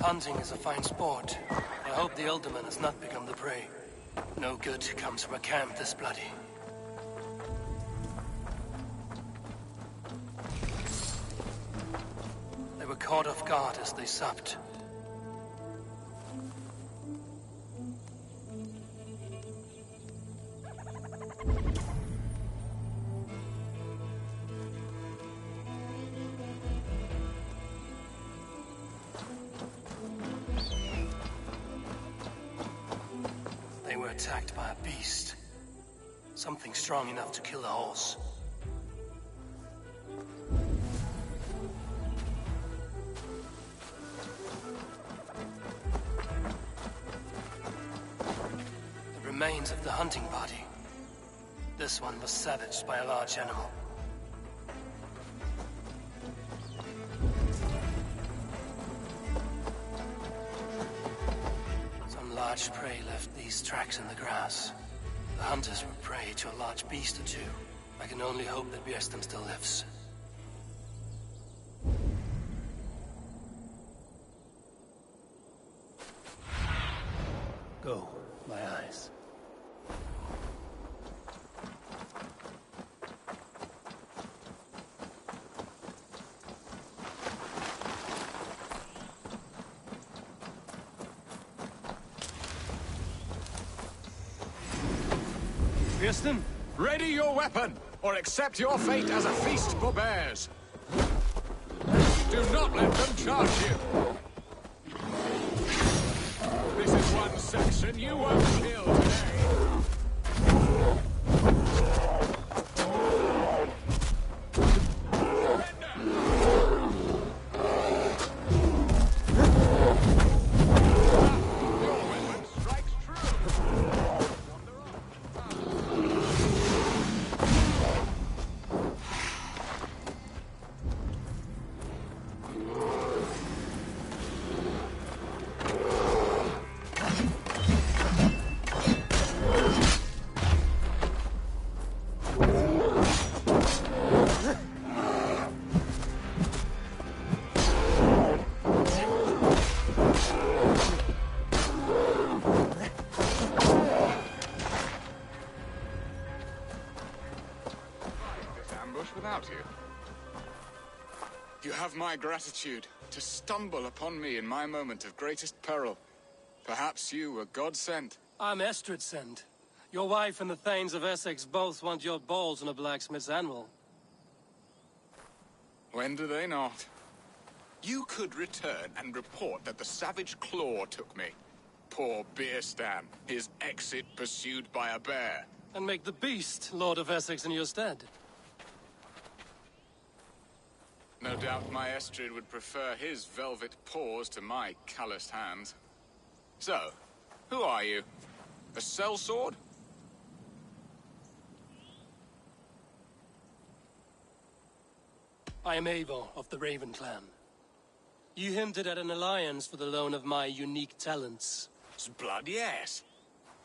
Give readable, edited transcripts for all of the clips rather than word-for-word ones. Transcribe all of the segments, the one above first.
Hunting is a fine sport. I hope the alderman has not become the prey. No good comes from a camp this bloody. They were caught off guard as they supped. Attacked by a beast. Something strong enough to kill a horse. The remains of the hunting party. This one was savaged by a large animal. Large prey left these tracks in the grass. The hunters were prey to a large beast or two. I can only hope that Björnstam still lives. Go, my eyes. Björnstam, ready your weapon, or accept your fate as a feast for bears. Do not let them charge you. This is one section you won't kill today. Without you. You have my gratitude to stumble upon me in my moment of greatest peril. Perhaps you were God sent. I'm Estrid sent. Your wife and the Thanes of Essex both want your balls on a blacksmith's anvil. When do they not? You could return and report that the savage claw took me. Poor Björnstam, his exit pursued by a bear. And make the beast Lord of Essex in your stead. No doubt my Estrid would prefer his velvet paws to my calloused hands. So, who are you? A sellsword? I am Eivor of the Raven clan. You hinted at an alliance for the loan of my unique talents. Blood, yes.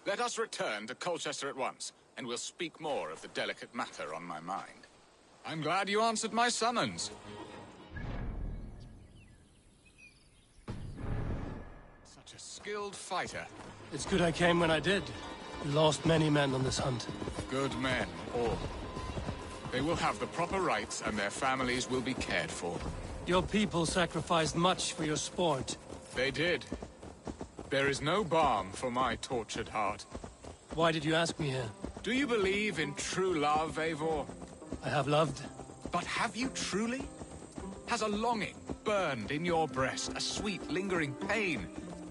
Let us return to Colchester at once, and we'll speak more of the delicate matter on my mind. I'm glad you answered my summons. Such a skilled fighter. It's good I came when I did. We lost many men on this hunt. Good men, all. They will have the proper rights, and their families will be cared for. Your people sacrificed much for your sport. They did. There is no balm for my tortured heart. Why did you ask me here? Do you believe in true love, Eivor? I have loved. But have you truly? Has a longing burned in your breast, a sweet, lingering pain,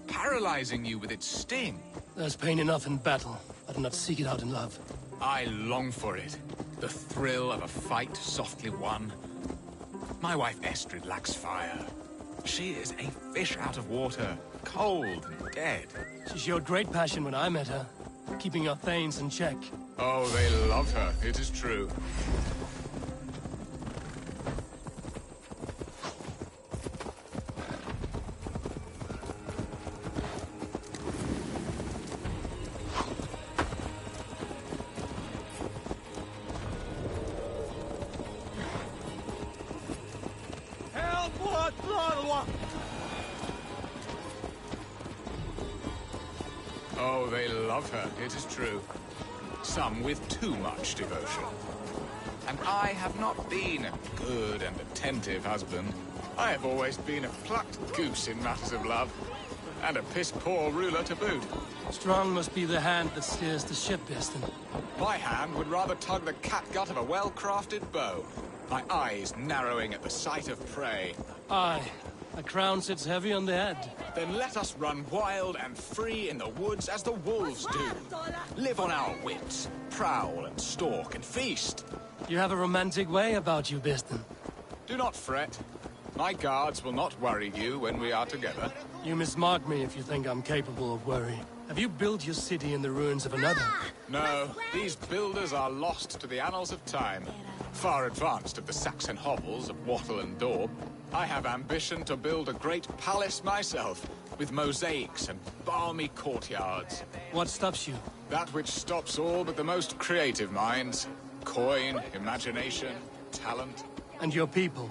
paralyzing you with its sting? There's pain enough in battle. I do not seek it out in love. I long for it. The thrill of a fight softly won. My wife Estrid lacks fire. She is a fish out of water, cold and dead. She showed great passion when I met her, keeping our thanes in check. Oh, they love her, it is true. Oh, they love her, it is true. Some with too much devotion. And I have not been a good and attentive husband. I have always been a plucked goose in matters of love. And a piss-poor ruler to boot. Strong must be the hand that steers the ship, Biston. My hand would rather tug the catgut of a well-crafted bow. My eyes narrowing at the sight of prey. Aye, a crown sits heavy on the head. Then let us run wild and free in the woods as the wolves do. Live on our wits, prowl and stalk and feast. You have a romantic way about you, Biston. Do not fret. My guards will not worry you when we are together. You mismark me if you think I'm capable of worry. Have you built your city in the ruins of another? No, these builders are lost to the annals of time. Far advanced of the Saxon hovels of Wattle and Daub. I have ambition to build a great palace myself, with mosaics and balmy courtyards. What stops you? That which stops all but the most creative minds. Coin, imagination, talent. And your people?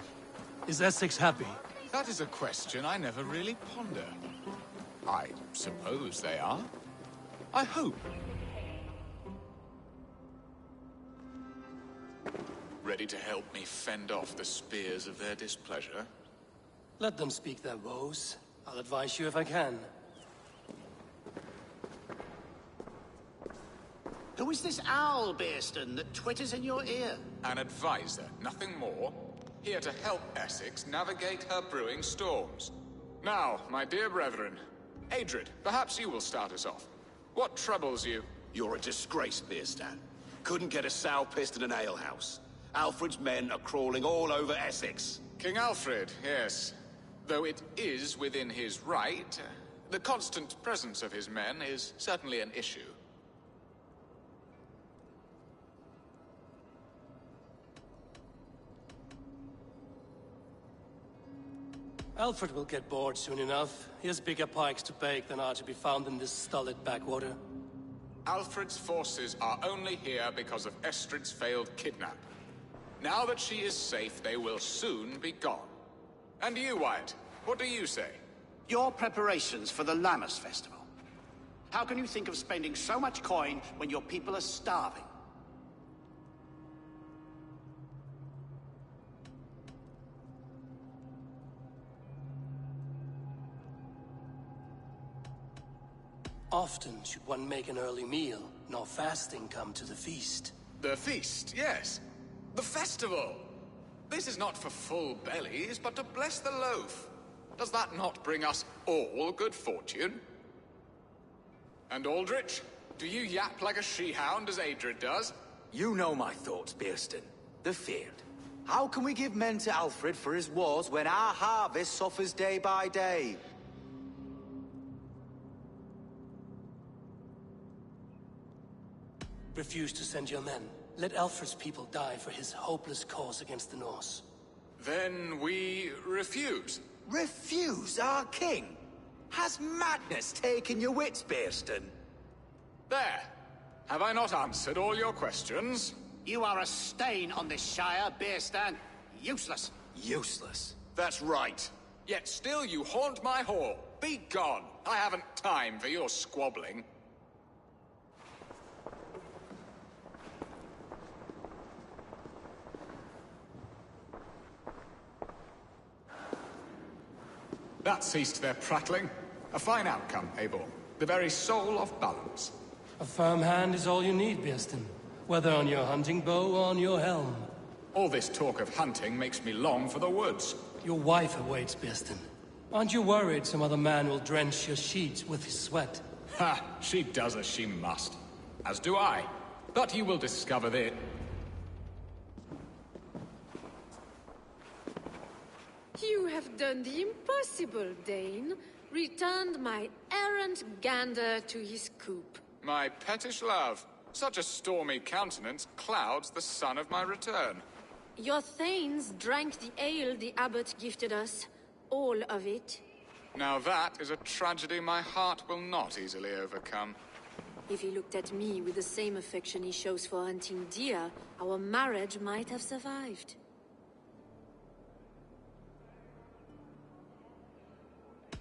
Is Essex happy? That is a question I never really ponder. I suppose they are. I hope. Ready to help me fend off the spears of their displeasure? Let them speak their woes. I'll advise you if I can. Who is this owl, Bearston, that twitters in your ear? An advisor, nothing more. Here to help Essex navigate her brewing storms. Now, my dear brethren, Adrid, perhaps you will start us off. What troubles you? You're a disgrace, Bearstan. Couldn't get a sow pissed in an alehouse. Alfred's men are crawling all over Essex. King Alfred, yes. Though it is within his right, the constant presence of his men is certainly an issue. Alfred will get bored soon enough. He has bigger pikes to bake than are to be found in this stolid backwater. Alfred's forces are only here because of Estrid's failed kidnap. Now that she is safe, they will soon be gone. And you, Wyatt, what do you say? Your preparations for the Lammas Festival. How can you think of spending so much coin when your people are starving? Often should one make an early meal, nor fasting come to the feast. The feast, yes. The festival! This is not for full bellies, but to bless the loaf. Does that not bring us all good fortune? And Aldrich, do you yap like a she-hound as Adrid does? You know my thoughts, Bearston. The field. How can we give men to Alfred for his wars when our harvest suffers day by day? Refuse to send your men. Let Alfred's people die for his hopeless cause against the Norse. Then we refuse. Refuse our king? Has madness taken your wits, Bearston? There. Have I not answered all your questions? You are a stain on this shire, Bearstan. Useless. Useless. That's right. Yet still you haunt my hall. Be gone. I haven't time for your squabbling. That ceased their prattling. A fine outcome, Abel. The very soul of balance. A firm hand is all you need, Bearston. Whether on your hunting bow or on your helm. All this talk of hunting makes me long for the woods. Your wife awaits, Birston. Aren't you worried some other man will drench your sheets with his sweat? Ha! She does as she must. As do I. But you will discover that... You have done the impossible, Dane. Returned my errant gander to his coop. My pettish love. Such a stormy countenance clouds the sun of my return. Your thanes drank the ale the abbot gifted us. All of it. Now that is a tragedy my heart will not easily overcome. If he looked at me with the same affection he shows for hunting deer, our marriage might have survived.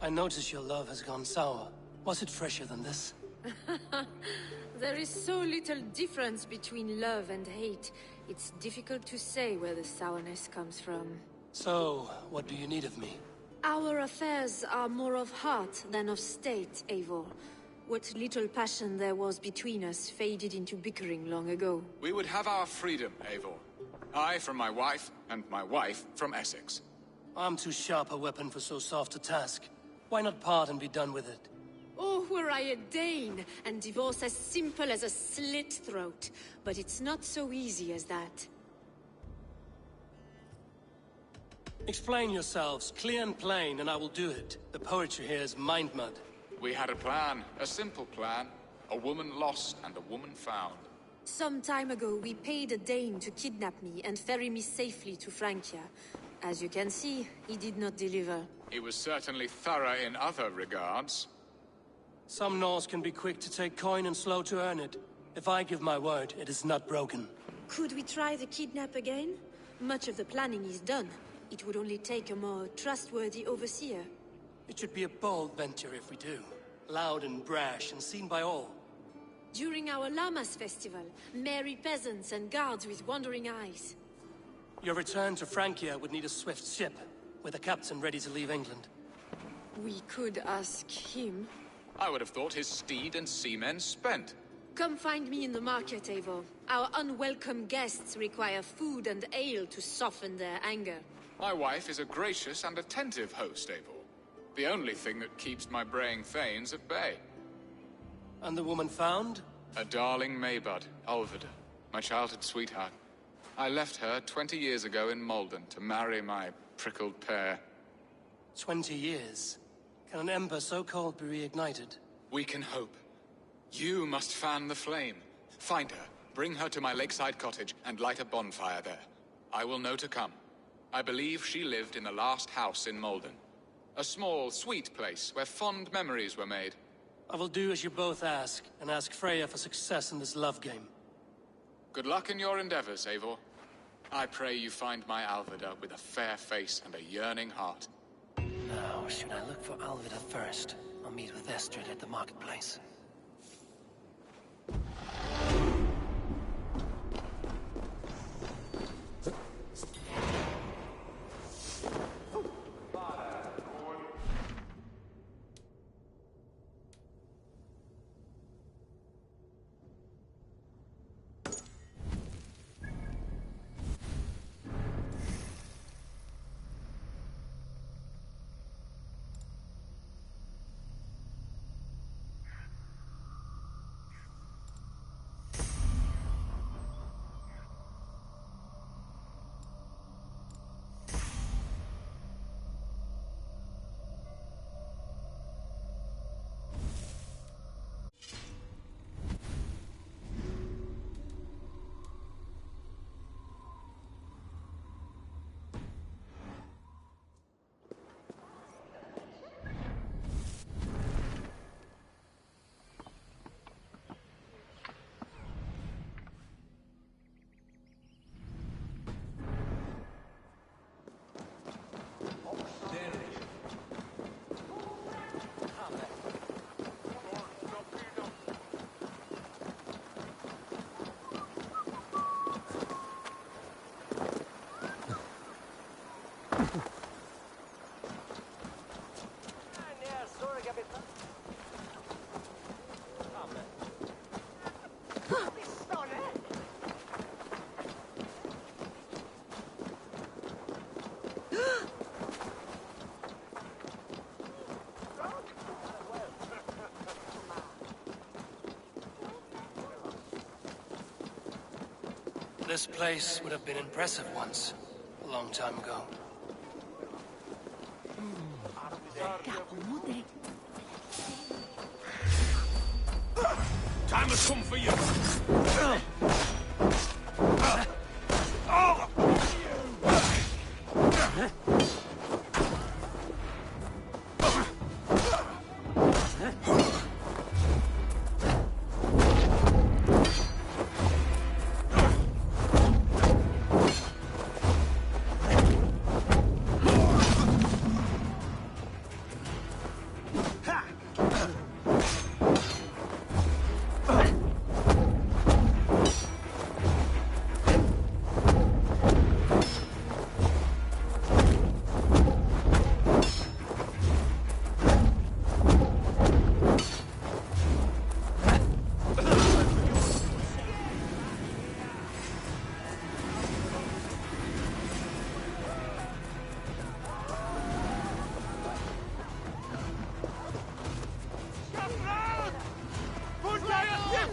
I notice your love has gone sour. Was it fresher than this? There is so little difference between love and hate. It's difficult to say where the sourness comes from. So, what do you need of me? Our affairs are more of heart than of state, Eivor. What little passion there was between us faded into bickering long ago. We would have our freedom, Eivor. I from my wife, and my wife from Essex. I'm too sharp a weapon for so soft a task. Why not part and be done with it? Oh, were I a Dane, and divorce as simple as a slit throat. But it's not so easy as that. Explain yourselves, clear and plain, and I will do it. The poetry here is mind mud. We had a plan, a simple plan. A woman lost and a woman found. Some time ago, we paid a Dane to kidnap me and ferry me safely to Francia. As you can see, he did not deliver. He was certainly thorough in other regards. Some Norse can be quick to take coin and slow to earn it. If I give my word, it is not broken. Could we try the kidnap again? Much of the planning is done. It would only take a more trustworthy overseer. It should be a bold venture if we do. Loud and brash and seen by all. During our Llamas festival, merry peasants and guards with wandering eyes. Your return to Francia would need a swift ship, with a captain ready to leave England. We could ask him. I would have thought his steed and seamen spent. Come find me in the market, Eivor. Our unwelcome guests require food and ale to soften their anger. My wife is a gracious and attentive host, Eivor. The only thing that keeps my braying thanes at bay. And the woman found? A darling Maybud, Alvida, my childhood sweetheart. I left her 20 years ago in Malden to marry my prickled pear. 20 years? Can an ember so cold be reignited? We can hope. You must fan the flame. Find her, bring her to my lakeside cottage, and light a bonfire there. I will know to come. I believe she lived in the last house in Malden. A small, sweet place where fond memories were made. I will do as you both ask, and ask Freya for success in this love game. Good luck in your endeavors, Eivor. I pray you find my Alvida with a fair face and a yearning heart. Now, should I look for Alvida first, or meet with Estrid at the marketplace? This place would have been impressive once, a long time ago. Time has come for you!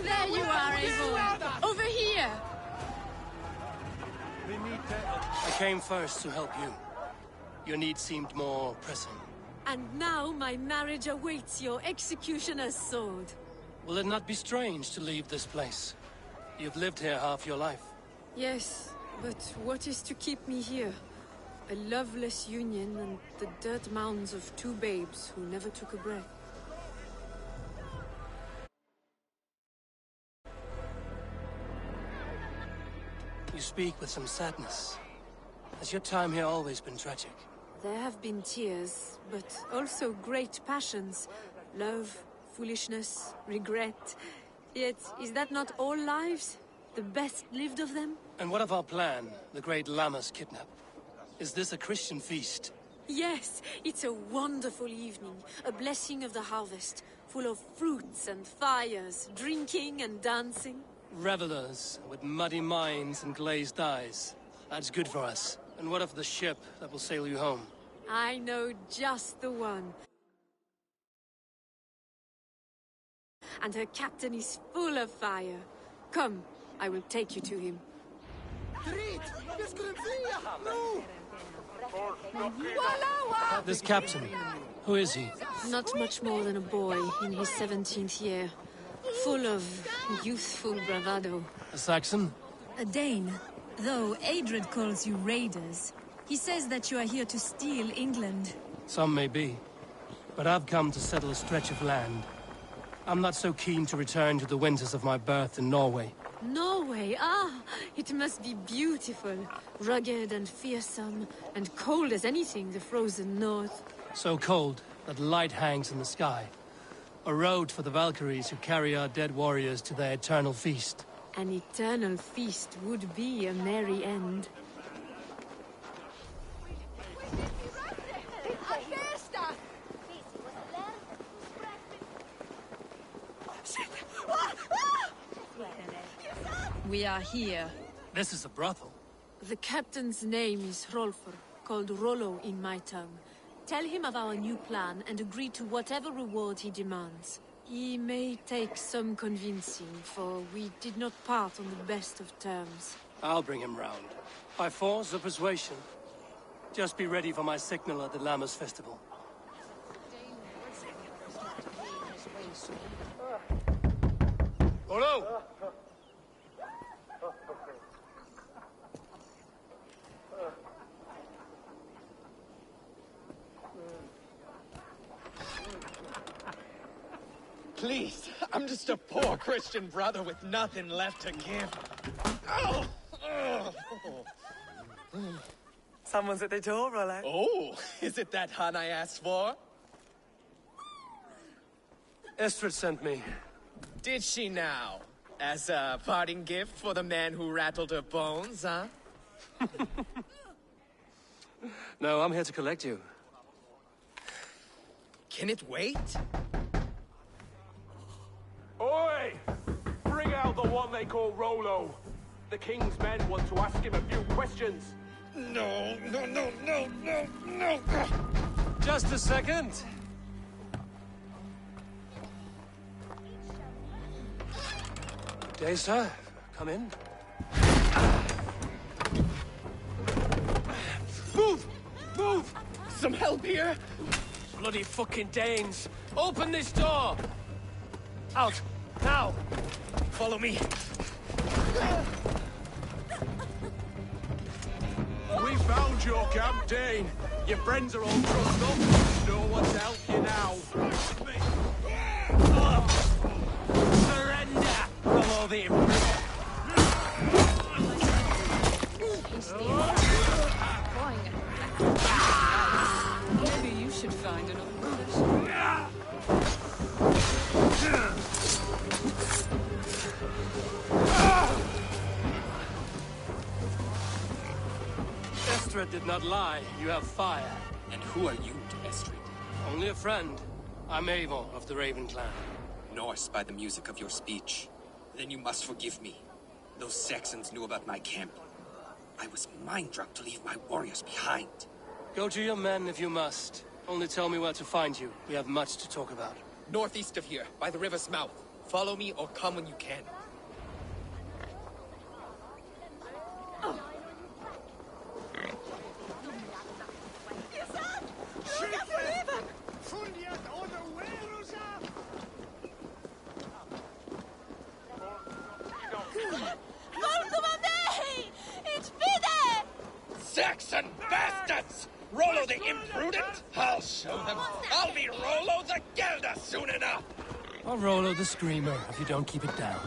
There you are, Eivor. Over here. I came first to help you. Your need seemed more pressing. And now my marriage awaits your executioner's sword. Will it not be strange to leave this place? You've lived here half your life. Yes, but what is to keep me here? A loveless union and the dirt mounds of two babes who never took a breath. You speak with some sadness. Has your time here always been tragic? There have been tears, but also great passions. Love, foolishness, regret. Yet, is that not all lives? The best lived of them? And what of our plan, the great Lammas kidnap? Is this a Christian feast? Yes, it's a wonderful evening. A blessing of the harvest, full of fruits and fires, drinking and dancing. Revelers with muddy minds and glazed eyes. That's good for us. And what of the ship that will sail you home? I know just the one. And her captain is full of fire. Come, I will take you to him. This captain, who is he? Not much more than a boy in his 17th year. Full of youthful bravado. A Saxon? A Dane, though Adred calls you raiders. He says that you are here to steal England. Some may be. But I've come to settle a stretch of land. I'm not so keen to return to the winters of my birth in Norway. Norway, it must be beautiful. Rugged and fearsome, and cold as anything, the frozen north. So cold that light hangs in the sky. A road for the Valkyries who carry our dead warriors to their eternal feast. An eternal feast would be a merry end. We are here. This is a brothel. The captain's name is Hrolfr, called Rollo in my tongue. Tell him of our new plan and agree to whatever reward he demands. He may take some convincing, for we did not part on the best of terms. I'll bring him round. By force or persuasion. Just be ready for my signal at the Lammas festival. Rollo! Please, I'm just a poor Christian brother with nothing left to give. Oh! Someone's at the door, Rollo. Oh, is it that hun I asked for? Estrid sent me. Did she now? As a parting gift for the man who rattled her bones, huh? No, I'm here to collect you. Can it wait? Oi! Bring out the one they call Rollo. The king's men want to ask him a few questions. No. Just a second. Good day, sir. Come in. some help here? Bloody fucking Danes! Open this door! Out! Now! Follow me. We found your camp, Dane. Your friends are all trussed up. No one to help you now. Surrender! Follow the Maybe you should find an old Estrid did not lie. You have fire. And who are you to Estrid? Only a friend. I'm Avon of the Raven clan. Norse by the music of your speech. Then you must forgive me. Those Saxons knew about my camp. I was mind-drugged to leave my warriors behind. Go to your men if you must. Only tell me where to find you. We have much to talk about. Northeast of here, by the river's mouth. Follow me or come when you can. Saxon bastards! Rollo the imprudent? I'll show them. I'll be Rollo the Gelder soon enough! Or Rollo the Screamer, if you don't keep it down.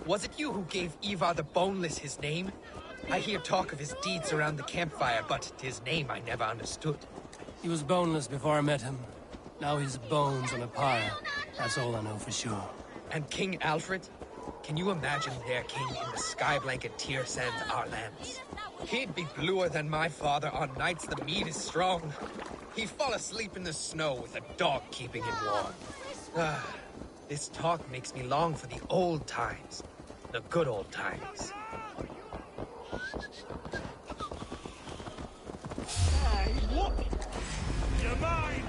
Was it you who gave Ivar the Boneless his name? I hear talk of his deeds around the campfire, but his name I never understood. He was boneless before I met him. Now he's bones on a pyre. That's all I know for sure. And King Alfred? Can you imagine their king in the sky blanket tear sands our lands? He'd be bluer than my father on nights the mead is strong. He'd fall asleep in the snow with a dog keeping him warm. This talk makes me long for the old times. The good old times. What? You're mine!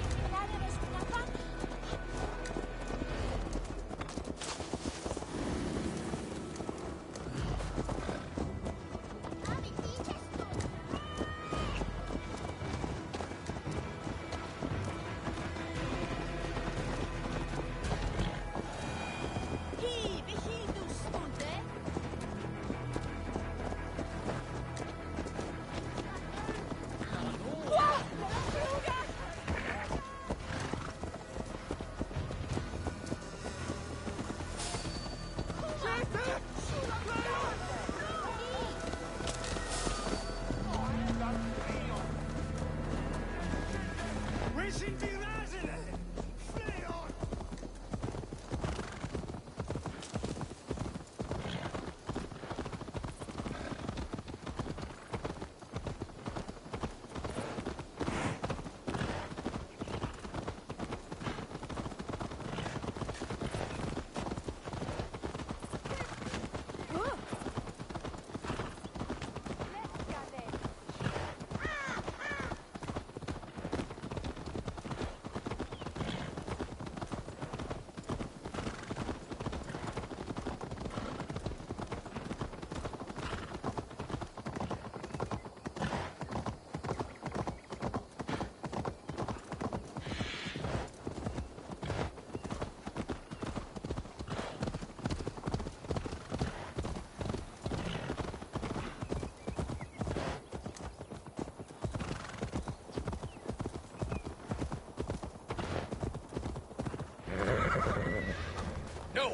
No!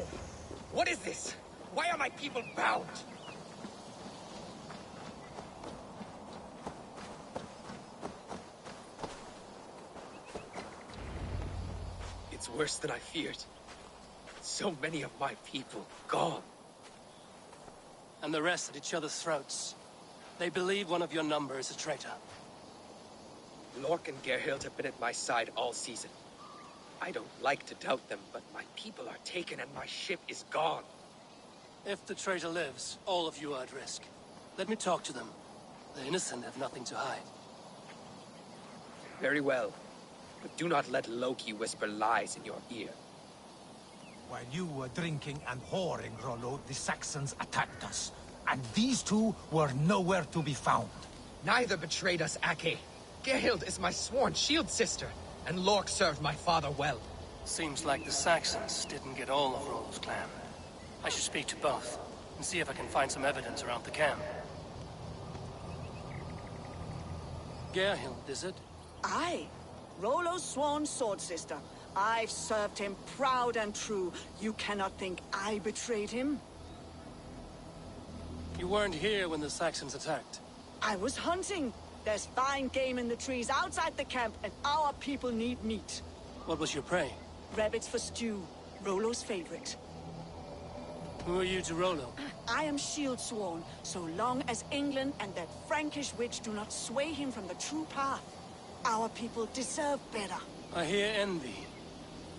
What is this? Why are my people bound? It's worse than I feared. So many of my people gone. And the rest at each other's throats. They believe one of your number is a traitor. Lork and Gerhild have been at my side all season. I don't like to doubt them, but my people are taken and my ship is gone. If the traitor lives, all of you are at risk. Let me talk to them. The innocent have nothing to hide. Very well. But do not let Loki whisper lies in your ear. While you were drinking and whoring, Rollo, the Saxons attacked us. And these two were nowhere to be found. Neither betrayed us, Ake. Gerhild is my sworn shield sister, and Lork served my father well. Seems like the Saxons didn't get all of Rollo's clan. I should speak to both, and see if I can find some evidence around the camp. Gerhild, is it? Aye. Rollo's sworn sword sister. I've served him proud and true. You cannot think I betrayed him? You weren't here when the Saxons attacked. I was hunting. There's fine game in the trees outside the camp, and our people need meat. What was your prey? Rabbits for stew. Rollo's favorite. Who are you to Rollo? I am shield sworn, so long as England and that Frankish witch do not sway him from the true path. Our people deserve better. I hear envy.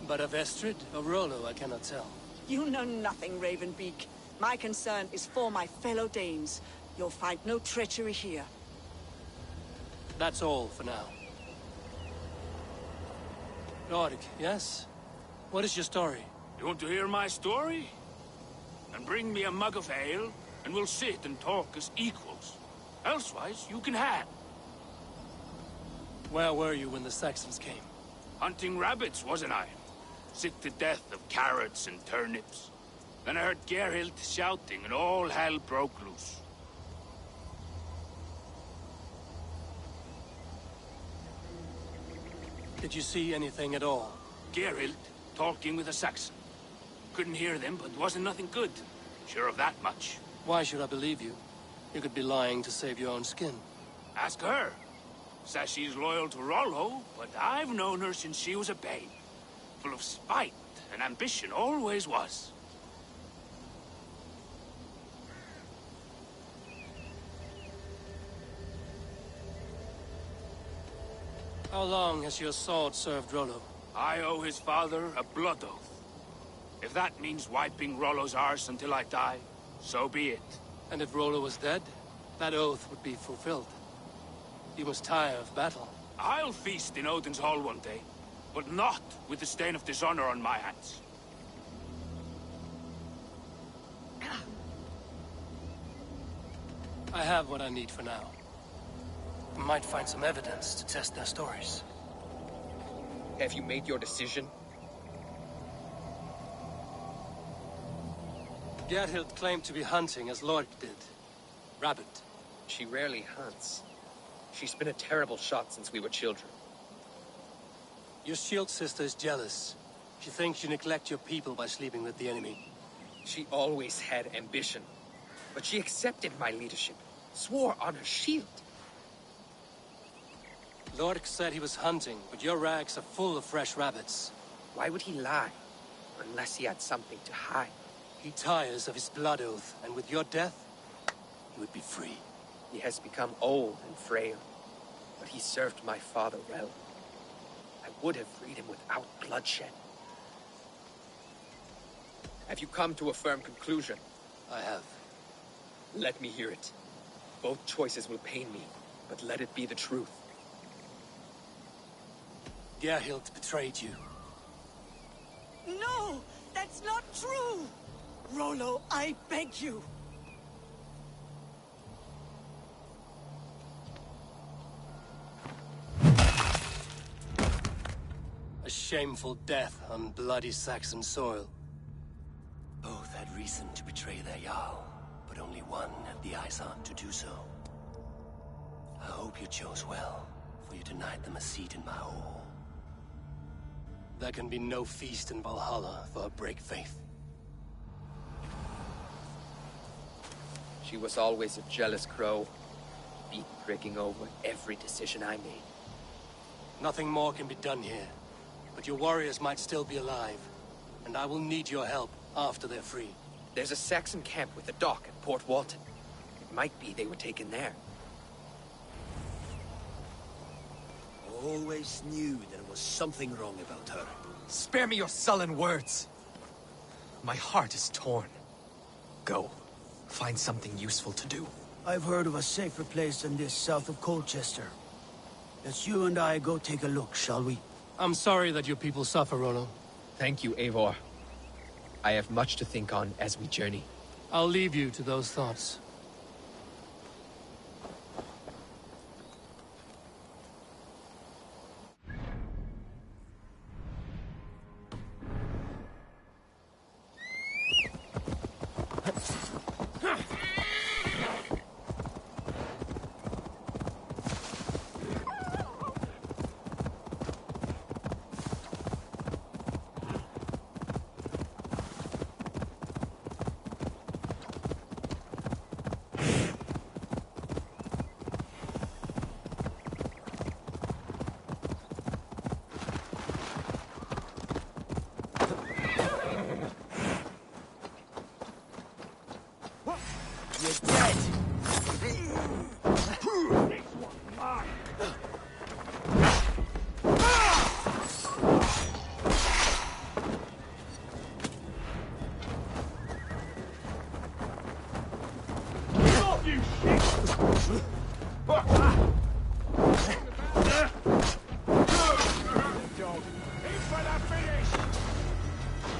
But of Estrid or Rollo, I cannot tell. You know nothing, Ravenbeak. My concern is for my fellow Danes. You'll find no treachery here. That's all for now. Lord, yes? What is your story? You want to hear my story? And bring me a mug of ale, and we'll sit and talk as equals. Elsewise, you can hang. Where were you when the Saxons came? Hunting rabbits, wasn't I? Sick to death of carrots and turnips. Then I heard Gerhild shouting, and all hell broke loose. Did you see anything at all? Gerhild talking with a Saxon. Couldn't hear them, but wasn't nothing good. Sure of that much. Why should I believe you? You could be lying to save your own skin. Ask her. Says she's loyal to Rollo, but I've known her since she was a babe. Full of spite and ambition, always was. How long has your sword served Rollo? I owe his father a blood oath. If that means wiping Rollo's arse until I die, so be it. And if Rollo was dead, that oath would be fulfilled. You must tire of battle. I'll feast in Odin's hall one day, but not with the stain of dishonor on my hands. I have what I need for now. I might find some evidence to test their stories. Have you made your decision? Gerhild claimed to be hunting as Lord did. Rabbit. She rarely hunts. She's been a terrible shot since we were children. Your shield sister is jealous. She thinks you neglect your people by sleeping with the enemy. She always had ambition. But she accepted my leadership. Swore on her shield. Lork said he was hunting, but your rags are full of fresh rabbits. Why would he lie? Unless he had something to hide. He tires of his blood oath, and with your death, he would be free. He has become old and frail, but he served my father well. I would have freed him without bloodshed. Have you come to a firm conclusion? I have. Let me hear it. Both choices will pain me, but let it be the truth. Gerhild betrayed you. No! That's not true! Rollo, I beg you! A shameful death on bloody Saxon soil. Both had reason to betray their Jarl, but only one had the eyesight to do so. I hope you chose well, for you denied them a seat in my hall. There can be no feast in Valhalla for a break faith. She was always a jealous crow, beak pricking over every decision I made. Nothing more can be done here, but your warriors might still be alive, and I will need your help after they're free. There's a Saxon camp with a dock at Port Walton. It might be they were taken there. Always knew there was something wrong about her. Spare me your sullen words. My heart is torn. Go. Find something useful to do. I've heard of a safer place than this south of Colchester. Let's you and I go take a look, shall we? I'm sorry that your people suffer, Rollo. Thank you, Eivor. I have much to think on as we journey. I'll leave you to those thoughts.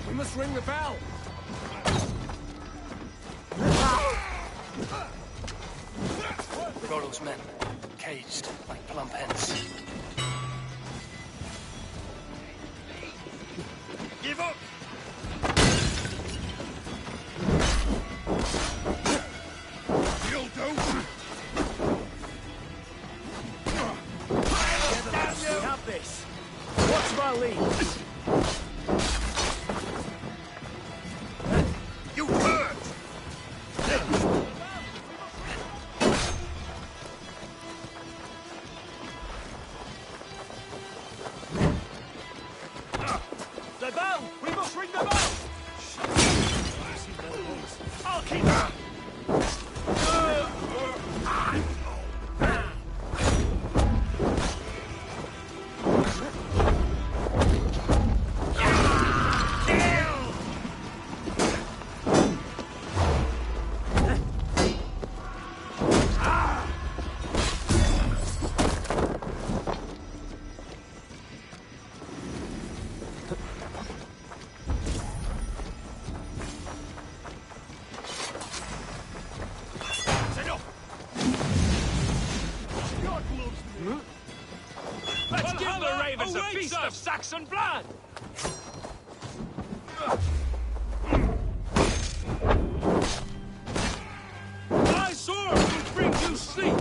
We must ring the bell! Rollo's men, caged like plump hens. Give up! You'll do! We have this. What's my lead? You hurt! The bell! We must ring the bell! I'll keep her! Let's give the Valhalla ravens a awaits feast us! of Saxon blood! My sword will bring you sleep!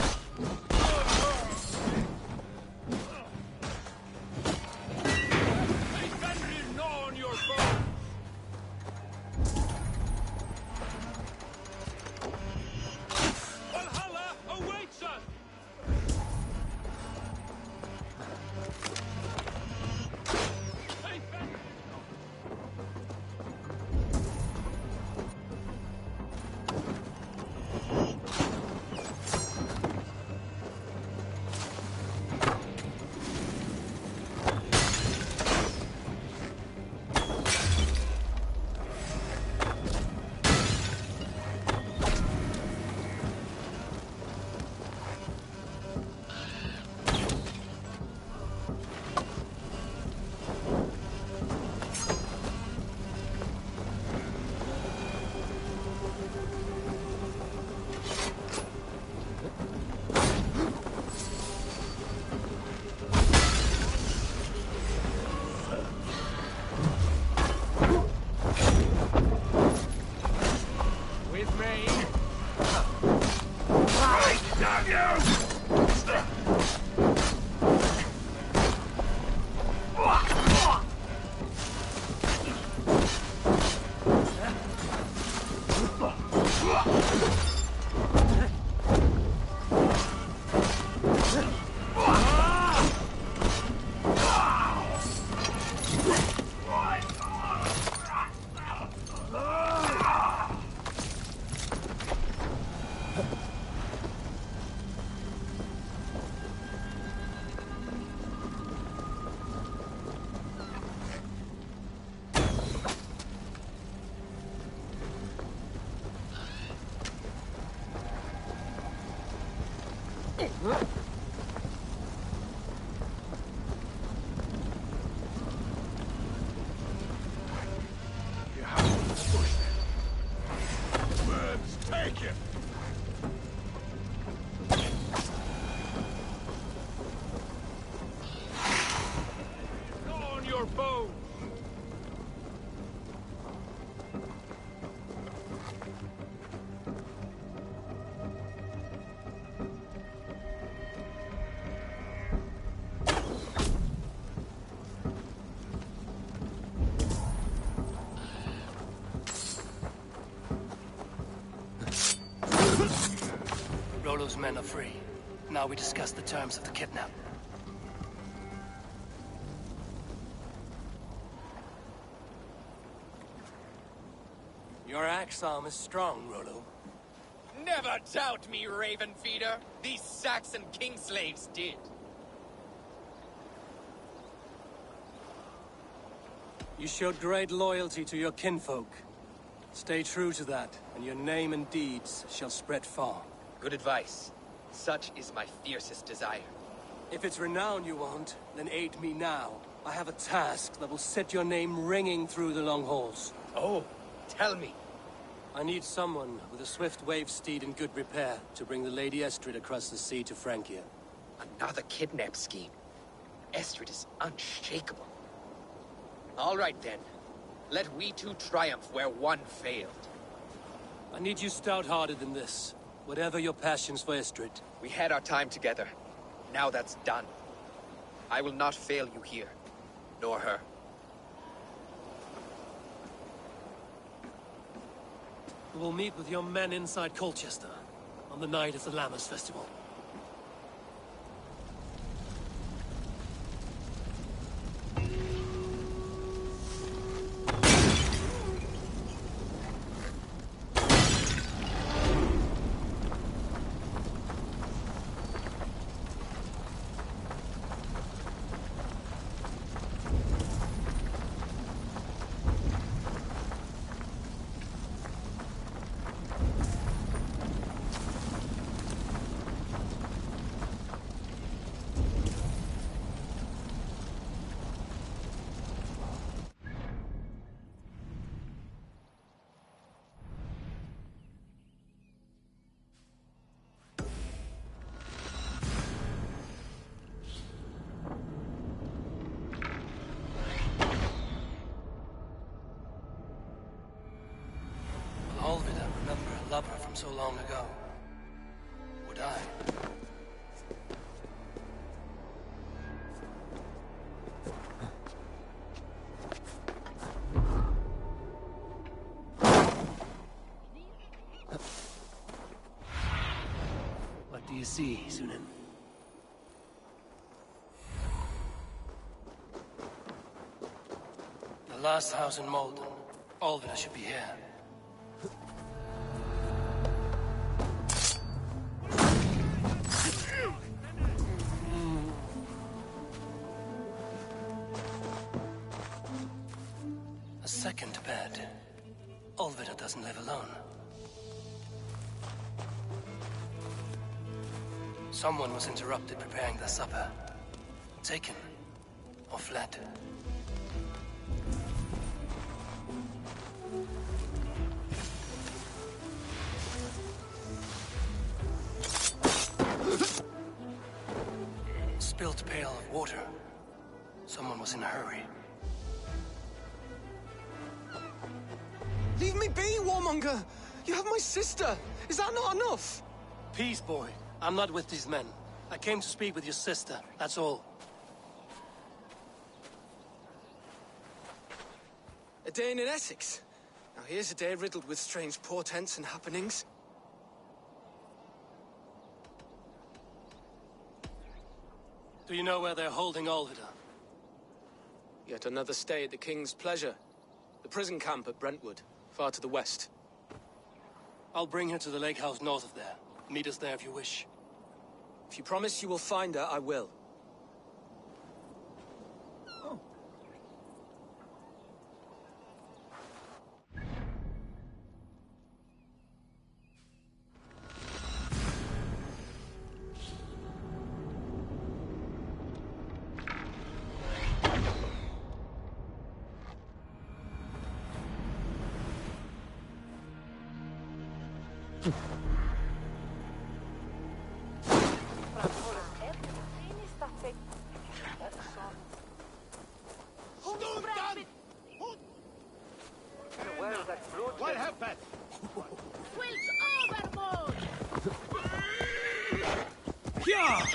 Hey, Fenrir, gnaw on your bone! Valhalla awaits us! Hey, Fenrir! With me! Right, damn you! You have to push them. Words taken. Gnaw on your bone! Rollo's men are free. Now we discuss the terms of the kidnap. Your axe arm is strong, Rollo. Never doubt me, Raven Feeder. These Saxon king slaves did. You showed great loyalty to your kinfolk. Stay true to that, and your name and deeds shall spread far. Good advice. Such is my fiercest desire. If it's renown you want, then aid me now. I have a task that will set your name ringing through the long halls. Oh, tell me. I need someone with a swift wave steed in good repair to bring the Lady Estrid across the sea to Francia. Another kidnap scheme. Estrid is unshakable. All right, then. Let we two triumph where one failed. I need you stout-hearted in this, whatever your passions for Estrid. We had our time together. Now that's done. I will not fail you here, nor her. We will meet with your men inside Colchester on the night of the Lammas Festival. Olvida remember a lover from so long ago? Would I? What do you see, Sunan? The last house in Malden. Olvida should be here. A second bed. Olvida doesn't live alone. Someone was interrupted preparing their supper. Taken. Or fled. Spilt pail of water. Someone was in a hurry. Leave me be, warmonger! You have my sister! Is that not enough? Peace, boy. I'm not with these men. I came to speak with your sister, that's all. A day in Essex. Now here's a day riddled with strange portents and happenings. Do you know where they're holding Olvida? Yet another stay at the King's pleasure. The prison camp at Brentwood, far to the west. I'll bring her to the lake house north of there. Meet us there if you wish. If you promise you will find her, I will. What happened? Switch overboard! Yeah!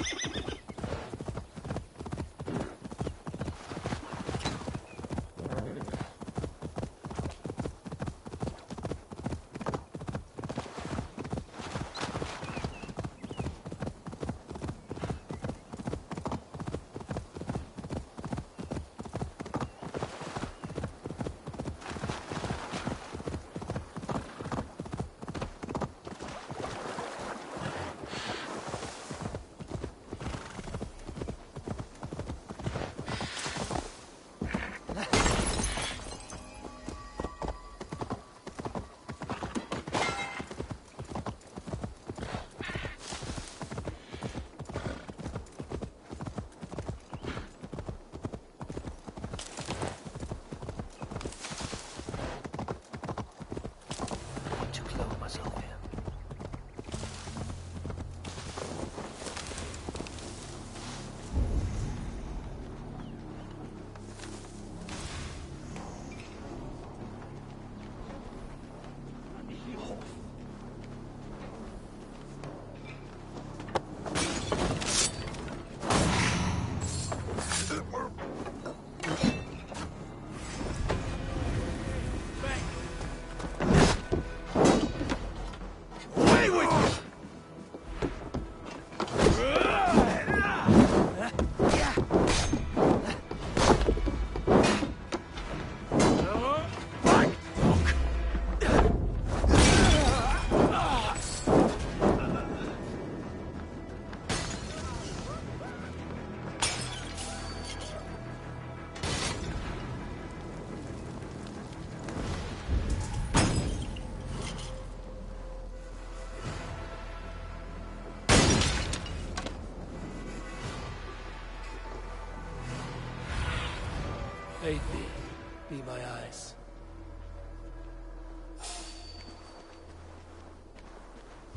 be my eyes.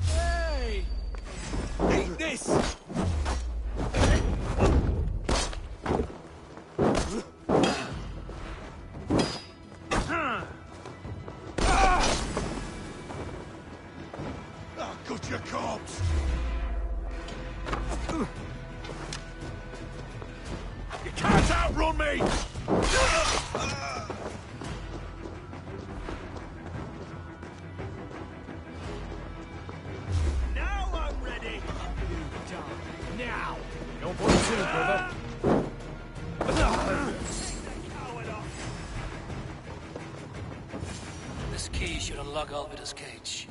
Hey! Eat this! I'll cut your corpse! You can't outrun me! Now I'm ready! You die. Now! No point to, brother. This key should unlock Alvida's cage.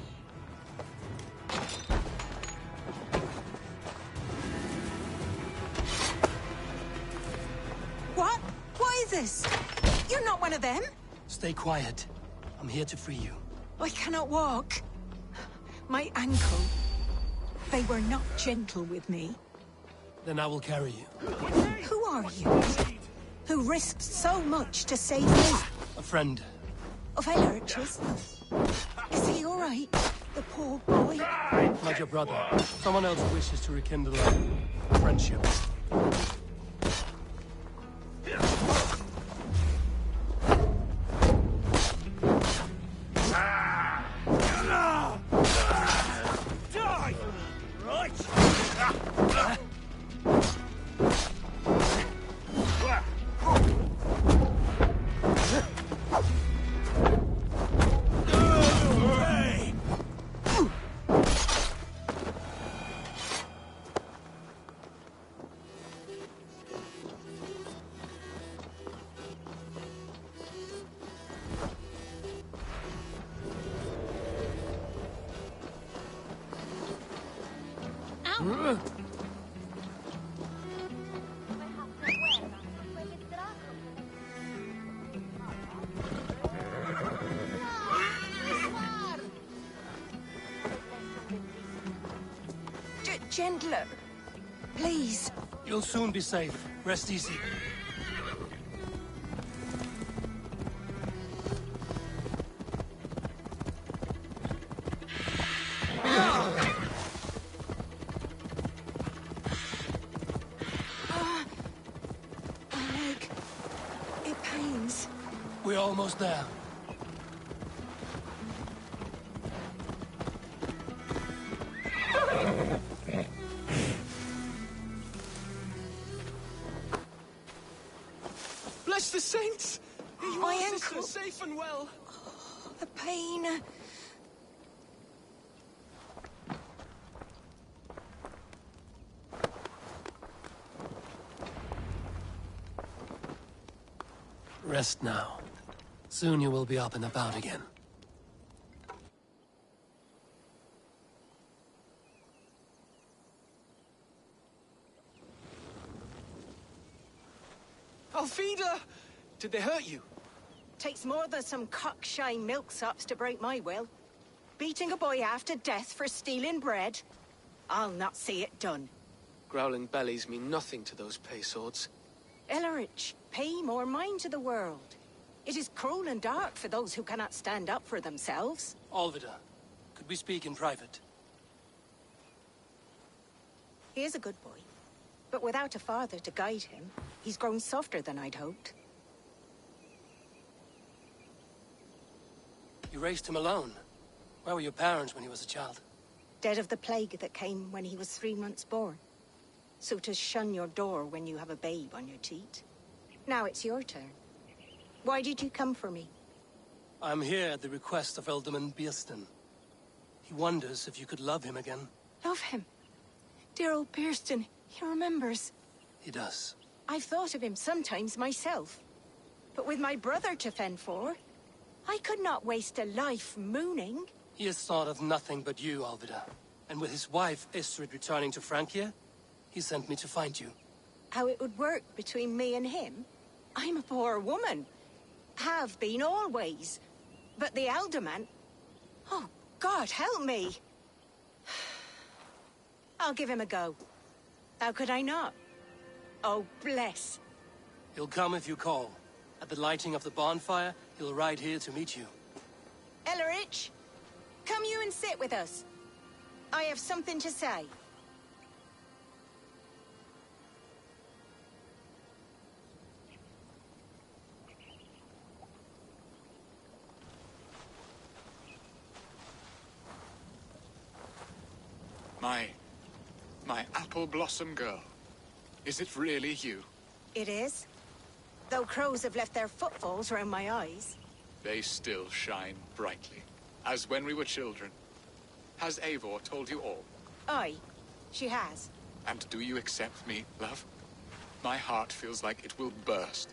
What? What is this? You're not one of them? Stay quiet. I'm here to free you. I cannot walk. My ankle. They were not gentle with me. Then I will carry you. Who are you? Who risked so much to save me? A friend. Of Elrich's? Is he all right? The poor boy? Not your brother. Someone else wishes to rekindle a friendship. Die! Right! Gentler. Please. You'll soon be safe. Rest easy. My leg. It pains. We're almost there. Bless the saints! Here you My are, ankle. sister, safe and well. The pain. Rest now. Soon you will be up and about again. Alfida! Did they hurt you? Takes more than some cockshy milksops to break my will. Beating a boy half to death for stealing bread? I'll not see it done. Growling bellies mean nothing to those pay swords. Ellerich, pay more mind to the world. It is cruel and dark for those who cannot stand up for themselves. Alvida, could we speak in private? He is a good boy. But without a father to guide him, he's grown softer than I'd hoped. You raised him alone. Where were your parents when he was a child? Dead of the plague that came when he was 3 months born. So to shun your door when you have a babe on your teat. Now it's your turn. Why did you come for me? I'm here at the request of Alderman Bierston. He wonders if you could love him again. Love him. Dear old Bierston, he remembers. He does. I've thought of him sometimes myself. But with my brother to fend for, I could not waste a life mooning. He has thought of nothing but you, Alvida. And with his wife, Istrid, returning to Francia, he sent me to find you. How it would work between me and him? I'm a poor woman. Have been always. But the alderman... Oh, God, help me! I'll give him a go. How could I not? Oh, bless. He'll come if you call. At the lighting of the bonfire, he'll ride here to meet you. Ellerich, come you and sit with us. I have something to say. My apple blossom girl. Is it really you? It is. Though crows have left their footfalls around my eyes. They still shine brightly, as when we were children. Has Eivor told you all? Aye, she has. And do you accept me, love? My heart feels like it will burst.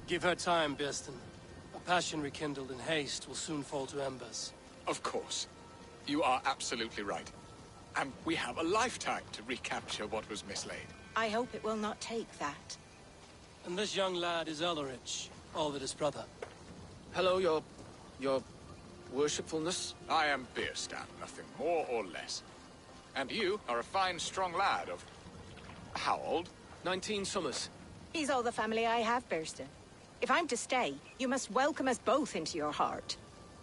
Give her time, Birsten. A passion rekindled in haste will soon fall to embers. Of course. You are absolutely right. And we have a lifetime to recapture what was mislaid. I hope it will not take that. And this young lad is Ellerich, Alvida's brother. Hello, your worshipfulness. I am Bierstan, nothing more or less. And you are a fine, strong lad of... how old? 19 summers. He's all the family I have, Birsten. If I'm to stay, you must welcome us both into your heart.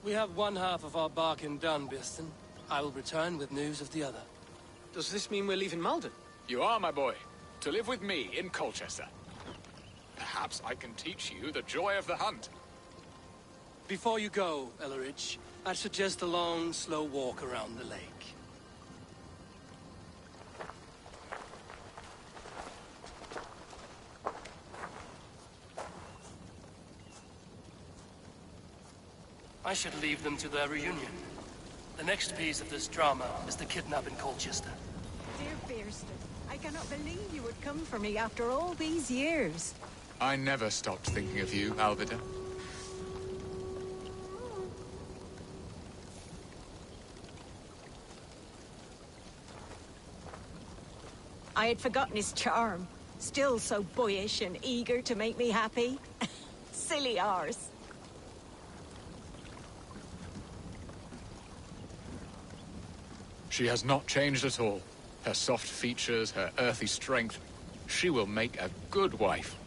We have one half of our bargain done, Birsten. I will return with news of the other. Does this mean we're leaving Malden? You are, my boy, to live with me in Colchester. Perhaps I can teach you the joy of the hunt. Before you go, Ellerich, I'd suggest a long, slow walk around the lake. I should leave them to their reunion. The next piece of this drama is the kidnap in Colchester. Dear Birsten, I cannot believe you would come for me after all these years. I never stopped thinking of you, Alvida. I had forgotten his charm. Still so boyish and eager to make me happy. Silly arse. She has not changed at all. Her soft features, her earthy strength. She will make a good wife.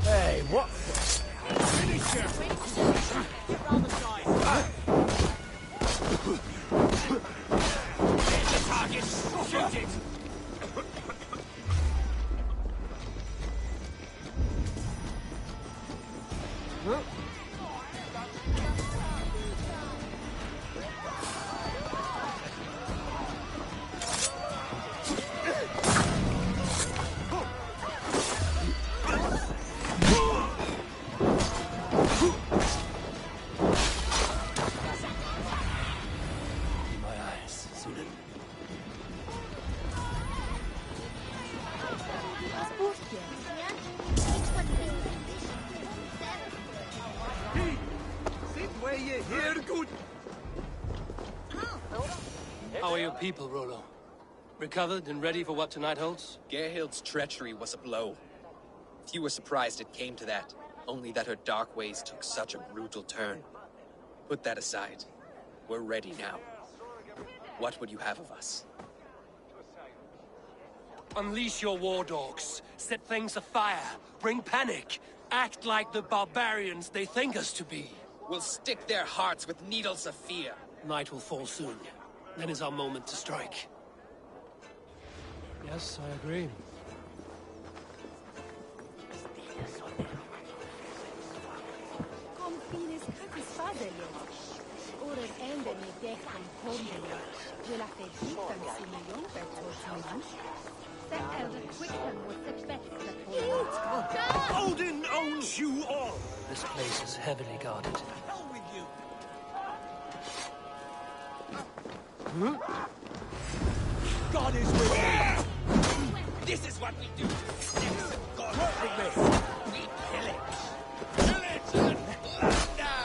Hey, what? Hit the target! Shoot it! How are your people, Rollo? Recovered and ready for what tonight holds? Gerhild's treachery was a blow. Few were surprised it came to that, only that her dark ways took such a brutal turn. Put that aside. We're ready now. What would you have of us? Unleash your war dogs. Set things afire. Bring panic. Act like the barbarians they think us to be. We'll stick their hearts with needles of fear. Night will fall soon. Then is our moment to strike. Yes, I agree. Kom fines kakis fader, Odin owns you all! This place is heavily guarded. God is with me! This is what we do. God with me! We pillage. Pillage and plunder!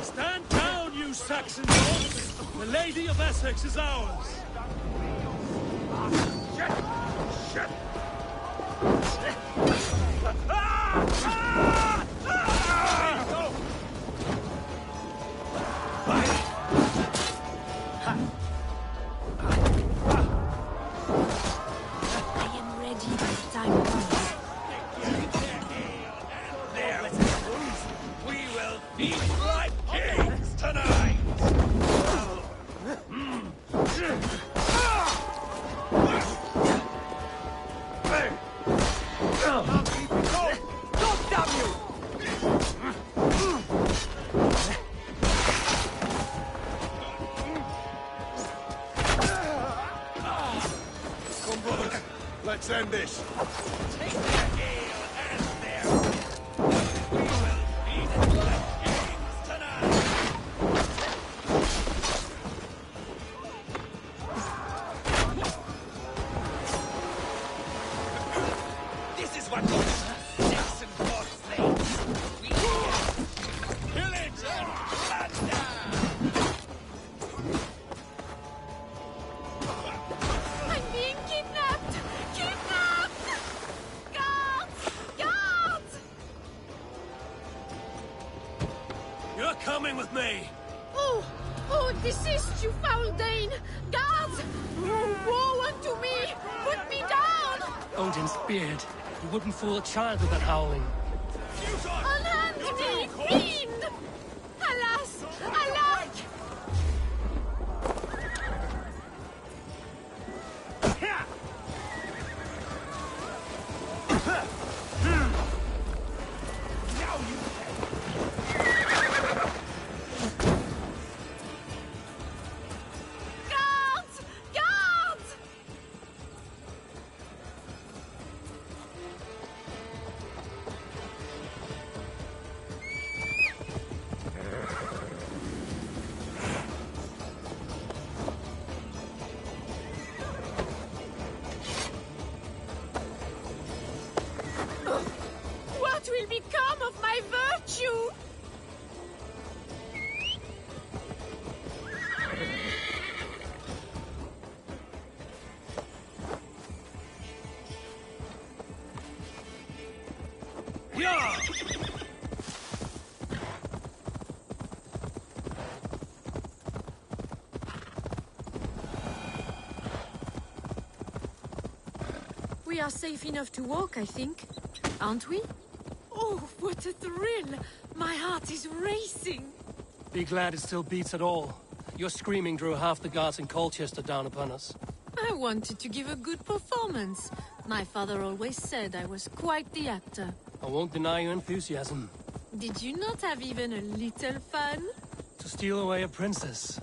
Stand down, you Saxon dogs! The Lady of Essex is ours! Shit! I am ready by the time comes. We will feast like kings tonight! Don't damn you! Come, brothers, let's end this. Take their ale and their we will feast like kings tonight! This is what we do. Saxon court slaves. We pillage and plunder. I'm being kidnapped! Kidnapped! Guards! Guards! You're coming with me. Oh, desist, you foul Dane! Guards! Woe unto me! Put me down! Odin's beard. You wouldn't fool a child with that howling. Unhand me, fiend! Alas! Alack! Guards! Guards! What will become of my virtue? Yeah! We are safe enough to walk, I think. Aren't we? Oh, what a thrill! My heart is racing! Be glad it still beats at all. Your screaming drew half the guards in Colchester down upon us. I wanted to give a good performance. My father always said I was quite the actor. I won't deny your enthusiasm. Did you not have even a little fun? To steal away a princess,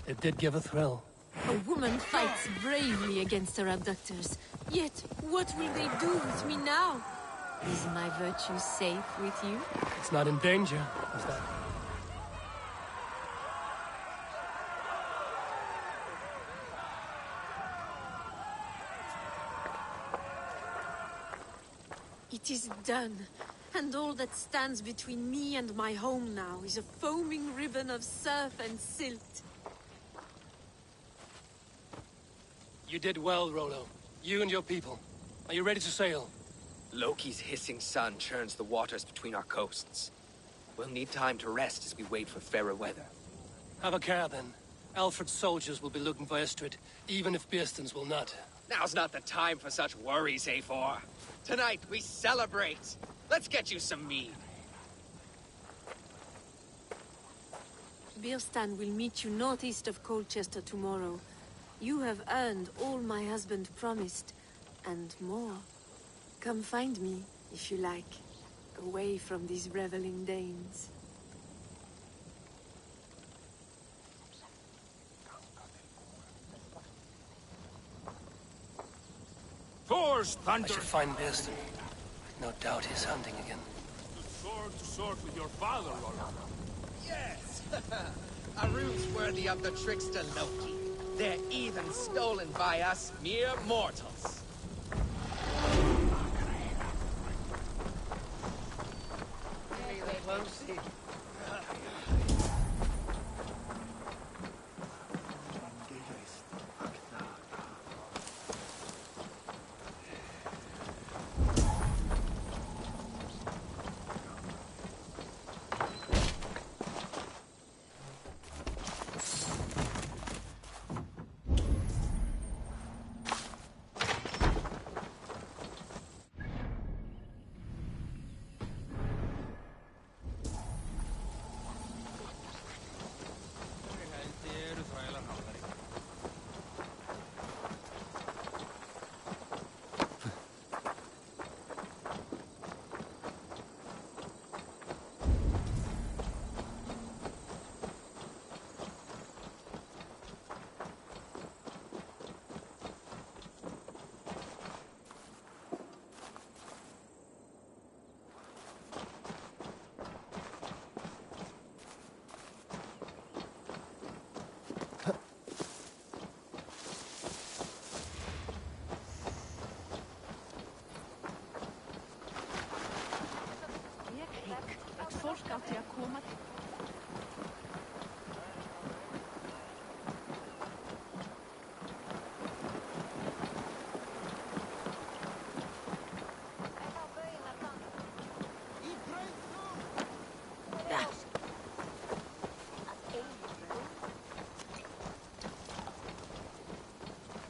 it did give a thrill. A woman fights bravely against her abductors. Yet, what will they do with me now? Is my virtue safe with you? It's not in danger, is that? It is done. And all that stands between me and my home now is a foaming ribbon of surf and silt. You did well, Rollo. You and your people. Are you ready to sail? Loki's hissing sun churns the waters between our coasts. We'll need time to rest as we wait for fairer weather. Have a care, then. Alfred's soldiers will be looking for Estrid, even if Beersten's will not. Now's not the time for such worries, Eivor. Tonight, we celebrate. Let's get you some mead. Bierstan will meet you northeast of Colchester tomorrow. You have earned all my husband promised, and more. Come find me, if you like, away from these reveling Danes. Thor's thunder! I should find Bierstan. No doubt he's hunting again. To sword with your father, Rollo. Yes! A rune's worthy of the trickster Loki. They're even stolen by us mere mortals.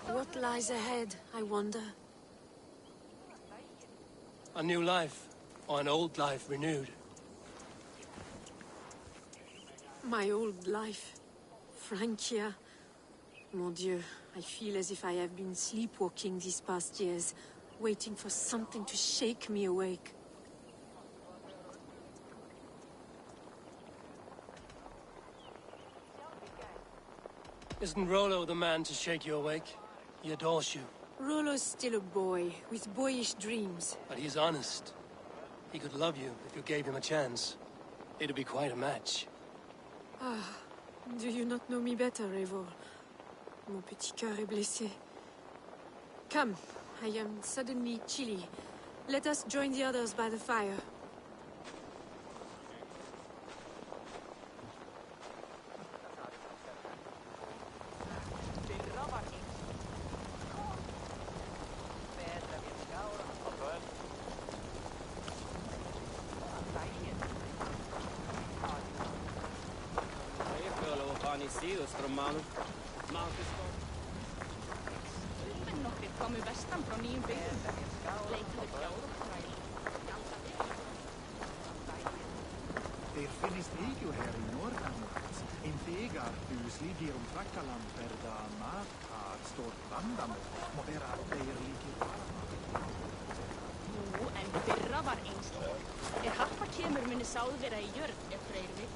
What lies ahead, I wonder? A new life, or an old life renewed. My old life. Francia. Mon Dieu, I feel as if I have been sleepwalking these past years, waiting for something to shake me awake. Isn't Rollo the man to shake you awake? He adores you. Rollo's still a boy, with boyish dreams. But he's honest. He could love you if you gave him a chance. It'd be quite a match. Ah, do you not know me better, Eivor? Mon petit cœur est blessé. Come, I am suddenly chilly. Let us join the others by the fire. Der finnes ikke her i Nordamot. En fegar hus ligger Trackaland da Matar står vandamot. Må være at de ligger varma. Jo, en Fyrra var einstök. Harpa kemur muni sáð vera í jörð Freyr vill.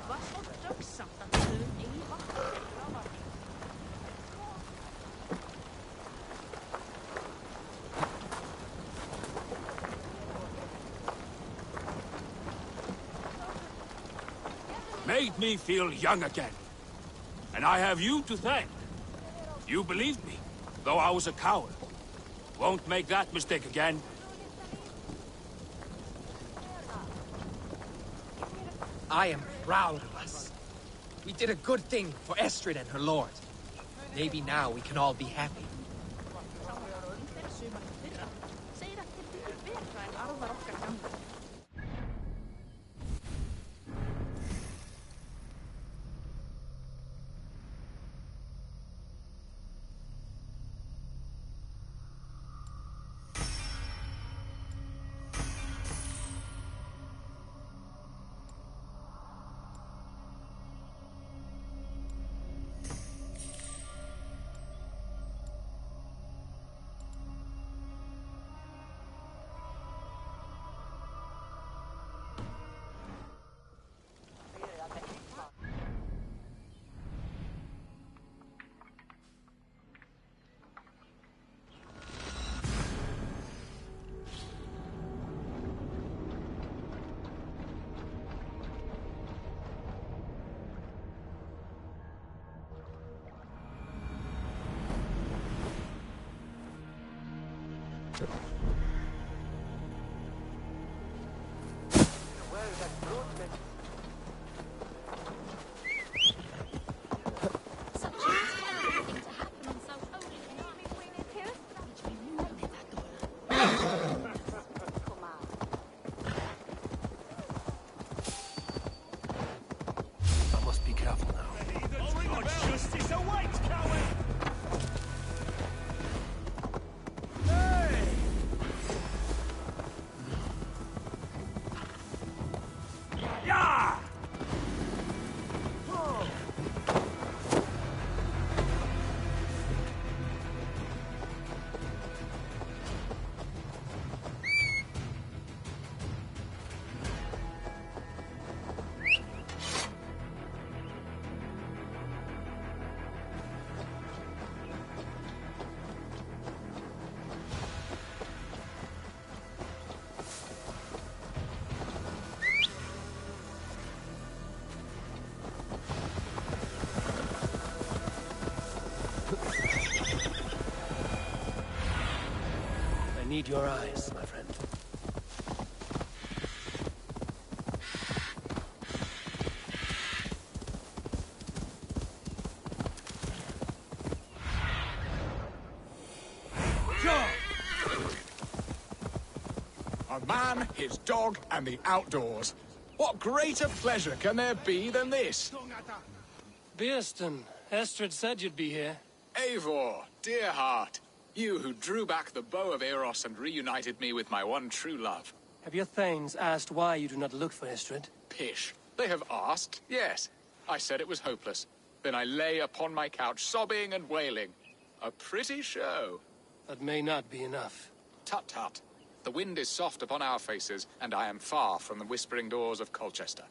Var svo döggsamt að við höfum eigi vatn. Fyrra var Made me feel young again. And I have you to thank. You believed me, though I was a coward. Won't make that mistake again. I am proud of us. We did a good thing for Estrid and her lord. Maybe now we can all be happy. I need your eyes, my friend. A man, his dog, and the outdoors. What greater pleasure can there be than this? Bearston, Estrid said you'd be here. Eivor, dear heart. You who drew back the bow of Eros and reunited me with my one true love. Have your thanes asked why you do not look for Estrid? Pish. They have asked, yes. I said it was hopeless. Then I lay upon my couch, sobbing and wailing. A pretty show. That may not be enough. Tut-tut. The wind is soft upon our faces, and I am far from the whispering doors of Colchester.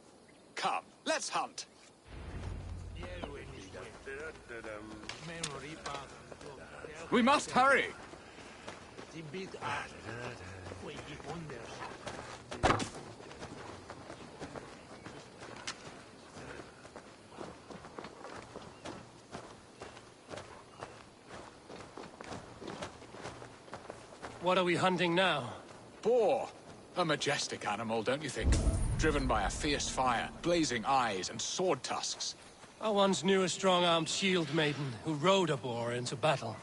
Come, let's hunt. We must hurry! What are we hunting now? Boar. A majestic animal, don't you think? Driven by a fierce fire, blazing eyes, and sword tusks. I once knew a strong-armed shield maiden who rode a boar into battle.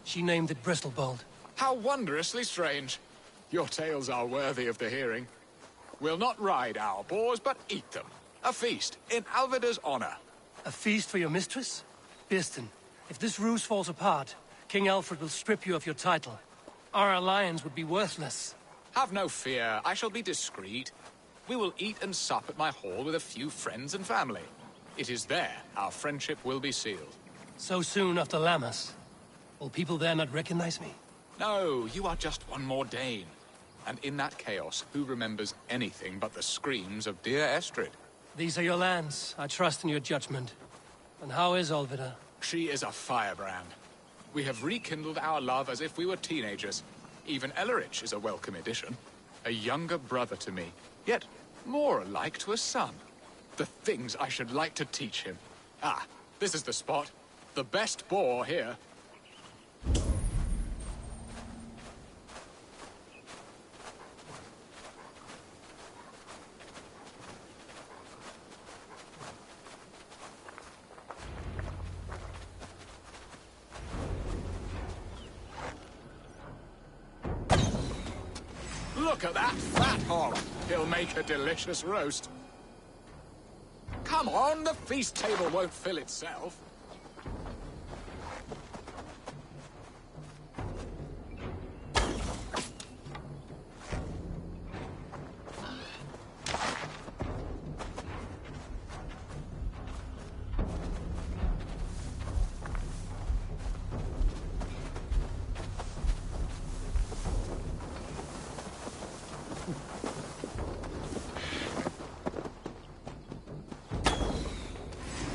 She named it Bristolbolt. How wondrously strange. Your tales are worthy of the hearing. We'll not ride our boars, but eat them. A feast, in Alvida's honor. A feast for your mistress? Bearston, if this ruse falls apart, King Alfred will strip you of your title. Our alliance would be worthless. Have no fear, I shall be discreet. We will eat and sup at my hall with a few friends and family. It is there our friendship will be sealed. So soon after Lammas? Will people there not recognize me? No, you are just one more Dane. And in that chaos, who remembers anything but the screams of dear Estrid? These are your lands. I trust in your judgment. And how is Olvida? She is a firebrand. We have rekindled our love as if we were teenagers. Even Ellerich is a welcome addition. A younger brother to me, yet more alike to a son. The things I should like to teach him. Ah, this is the spot. The best boar here. Look at that fat hog! He'll make a delicious roast. Come on, the feast table won't fill itself.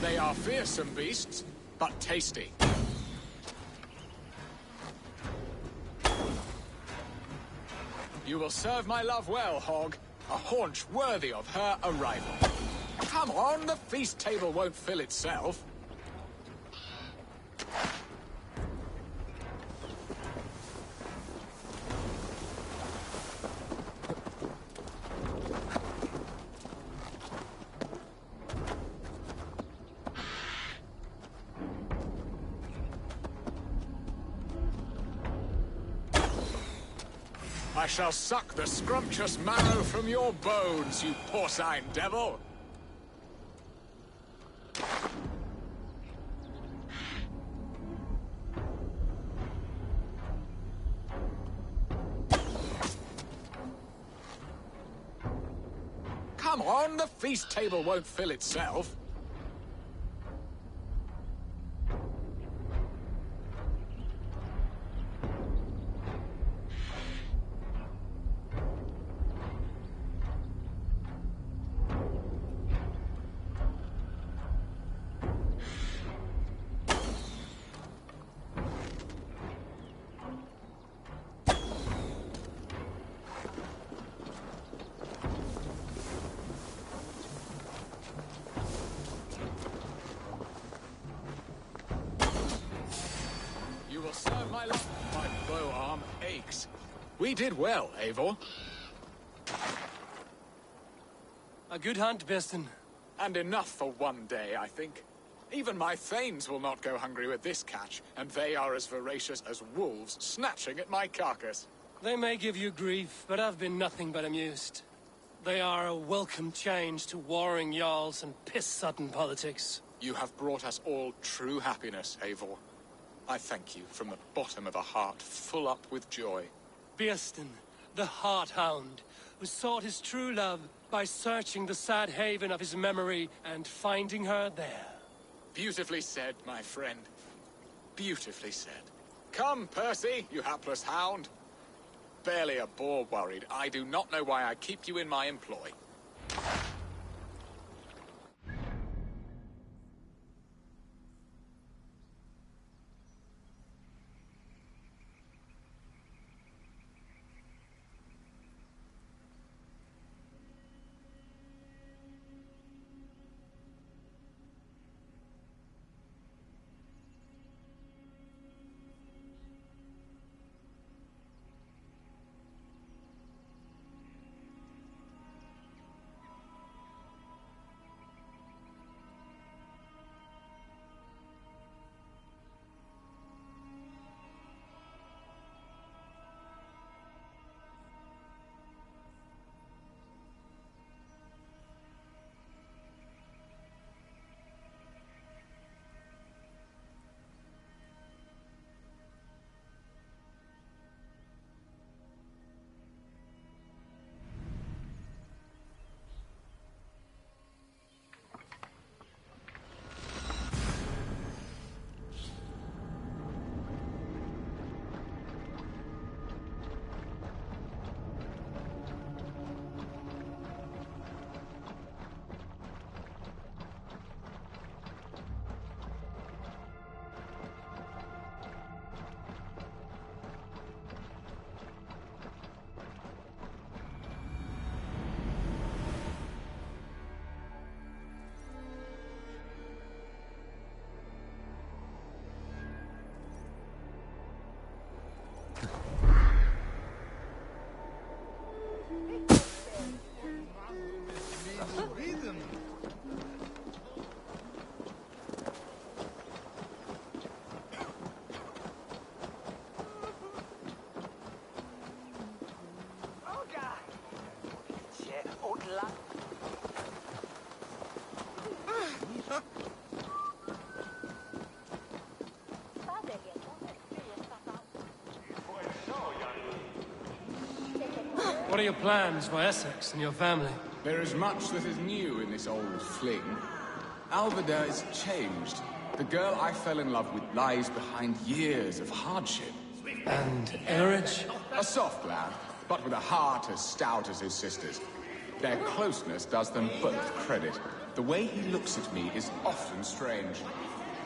They are fearsome beasts, but tasty. You will serve my love well, Hog. A haunch worthy of her arrival. Come on, the feast table won't fill itself. I shall suck the scrumptious marrow from your bones, you porcine devil! Come on, the feast table won't fill itself. You will serve my love. My bow arm aches. We did well, Eivor. A good hunt, Beston. And enough for one day, I think. Even my thanes will not go hungry with this catch, and they are as voracious as wolves snatching at my carcass. They may give you grief, but I've been nothing but amused. They are a welcome change to warring jarls and piss-sodden politics. You have brought us all true happiness, Eivor. I thank you from the bottom of a heart full up with joy. Beston, the Heart Hound, who sought his true love by searching the sad haven of his memory and finding her there. Beautifully said, my friend. Beautifully said. Come, Percy, you hapless hound. Barely a boar worried. I do not know why I keep you in my employ. What are your plans for Essex and your family? There is much that is new in this old fling. Alvida is changed. The girl I fell in love with lies behind years of hardship. And Elridge? A soft lad, but with a heart as stout as his sister's. Their closeness does them both credit. The way he looks at me is often strange.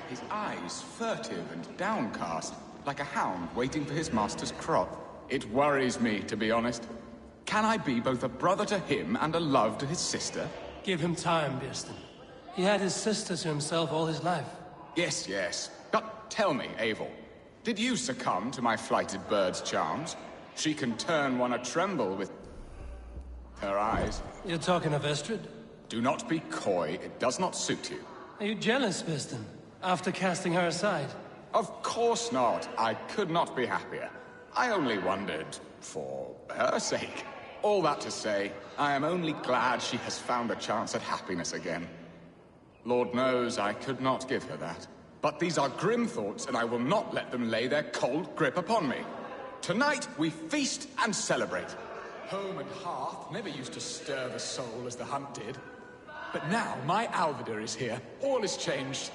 His eyes furtive and downcast, like a hound waiting for his master's crop. It worries me, to be honest. Can I be both a brother to him and a love to his sister? Give him time, Birston. He had his sister to himself all his life. Yes, yes. But tell me, Abel, did you succumb to my flighted bird's charms? She can turn one a-tremble with her eyes. You're talking of Estrid? Do not be coy. It does not suit you. Are you jealous, Birston, after casting her aside? Of course not. I could not be happier. I only wondered for her sake. All that to say, I am only glad she has found a chance at happiness again. Lord knows I could not give her that. But these are grim thoughts, and I will not let them lay their cold grip upon me. Tonight, we feast and celebrate. Home and hearth never used to stir the soul as the hunt did. But now, my Alvida is here. All is changed.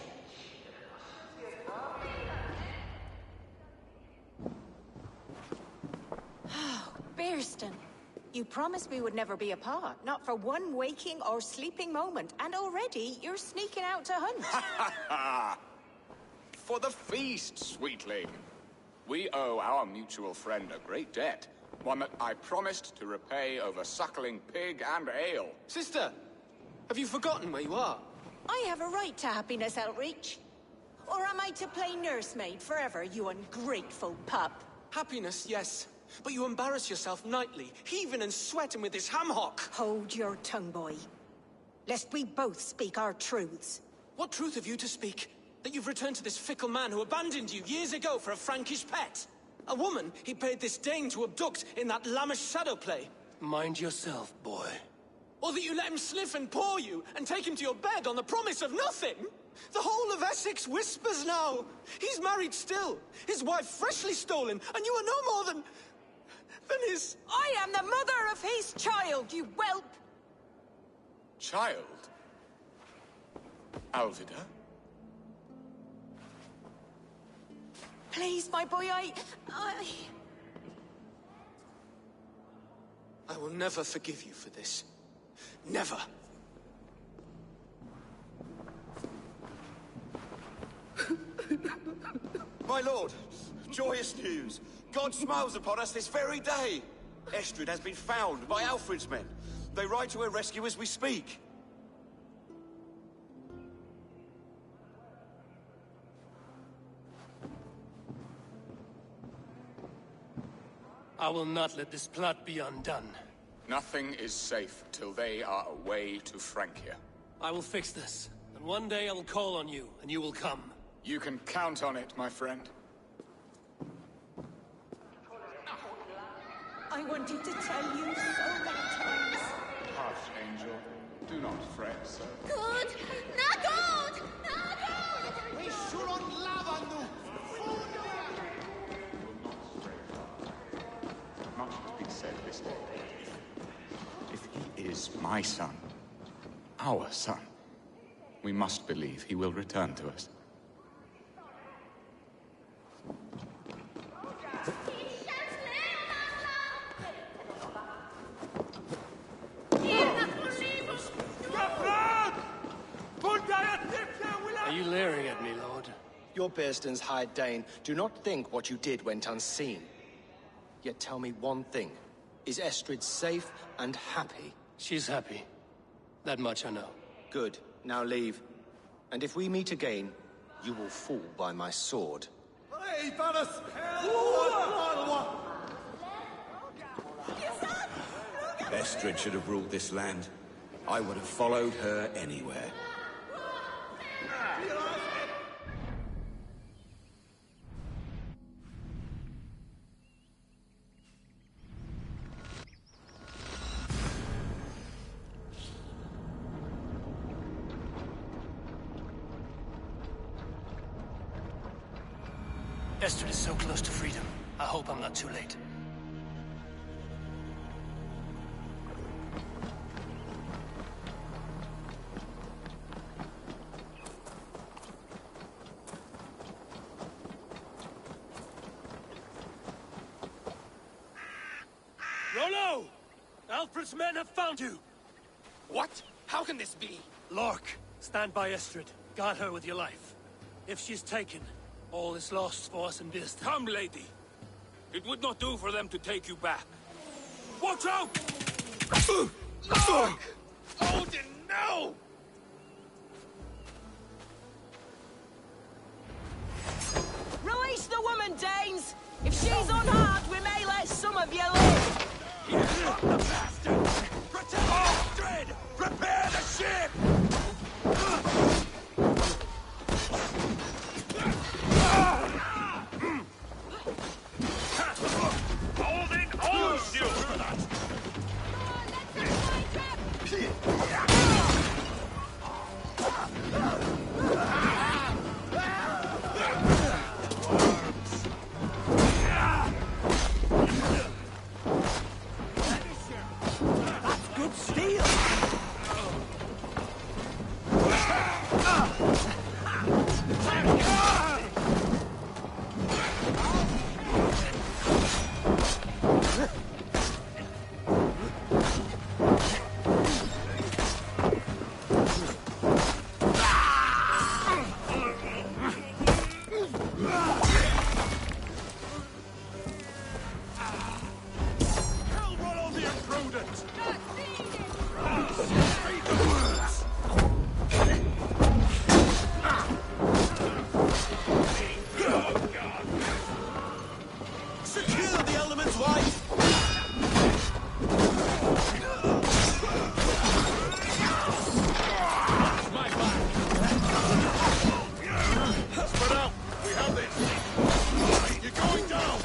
Birston, you promised we would never be apart, not for one waking or sleeping moment, and already you're sneaking out to hunt. For the feast, sweetling. We owe our mutual friend a great debt. One that I promised to repay over suckling pig and ale. Sister, have you forgotten where you are? I have a right to happiness, Outreach. Or am I to play nursemaid forever, you ungrateful pup? Happiness, yes. But you embarrass yourself nightly, heaving and sweating with this ham hock. Hold your tongue, boy. Lest we both speak our truths. What truth have you to speak? That you've returned to this fickle man who abandoned you years ago for a Frankish pet? A woman he paid this Dane to abduct in that lammish shadow play? Mind yourself, boy. Or that you let him sniff and paw you, and take him to your bed on the promise of nothing? The whole of Essex whispers now. He's married still, his wife freshly stolen, and you are no more than his... I am the mother of his child, you whelp! Child? Alvida? Please, my boy, I will never forgive you for this. Never. My lord, joyous news. God smiles upon us this very day. Estrid has been found by Alfred's men. They ride to her rescue as we speak. I will not let this plot be undone. Nothing is safe till they are away to Francia. I will fix this, and one day I will call on you, and you will come. You can count on it, my friend. I wanted to tell you so many times. Hush, Angel. Do not fret, sir. Good! Not good! Not good! We should on lava nu! Much has been said this day. If he is my son, our son, we must believe he will return to us. Are you leering at me, Lord? Your Birston's High Dane. Do not think what you did went unseen. Yet tell me one thing. Is Estrid safe and happy? She's happy. That much I know. Good. Now leave. And if we meet again, you will fall by my sword. Estrid should have ruled this land. I would have followed her anywhere. Estrid is so close to freedom. I hope I'm not too late. Rollo! Alfred's men have found you! What? How can this be? Lork, stand by Estrid. Guard her with your life. If she's taken, all is lost for us in Birsten. Come, lady. It would not do for them to take you back. Watch out! Odin, no! Release the woman, Danes! If she's unharmed, we may let some of you live! Stop the bastards! Protect Astrid! Prepare the ship! Holding holds you! Good steel! Hell, Rollo the imprudent! Secure the element's wife! My back! Spread out! We have this! You're going down!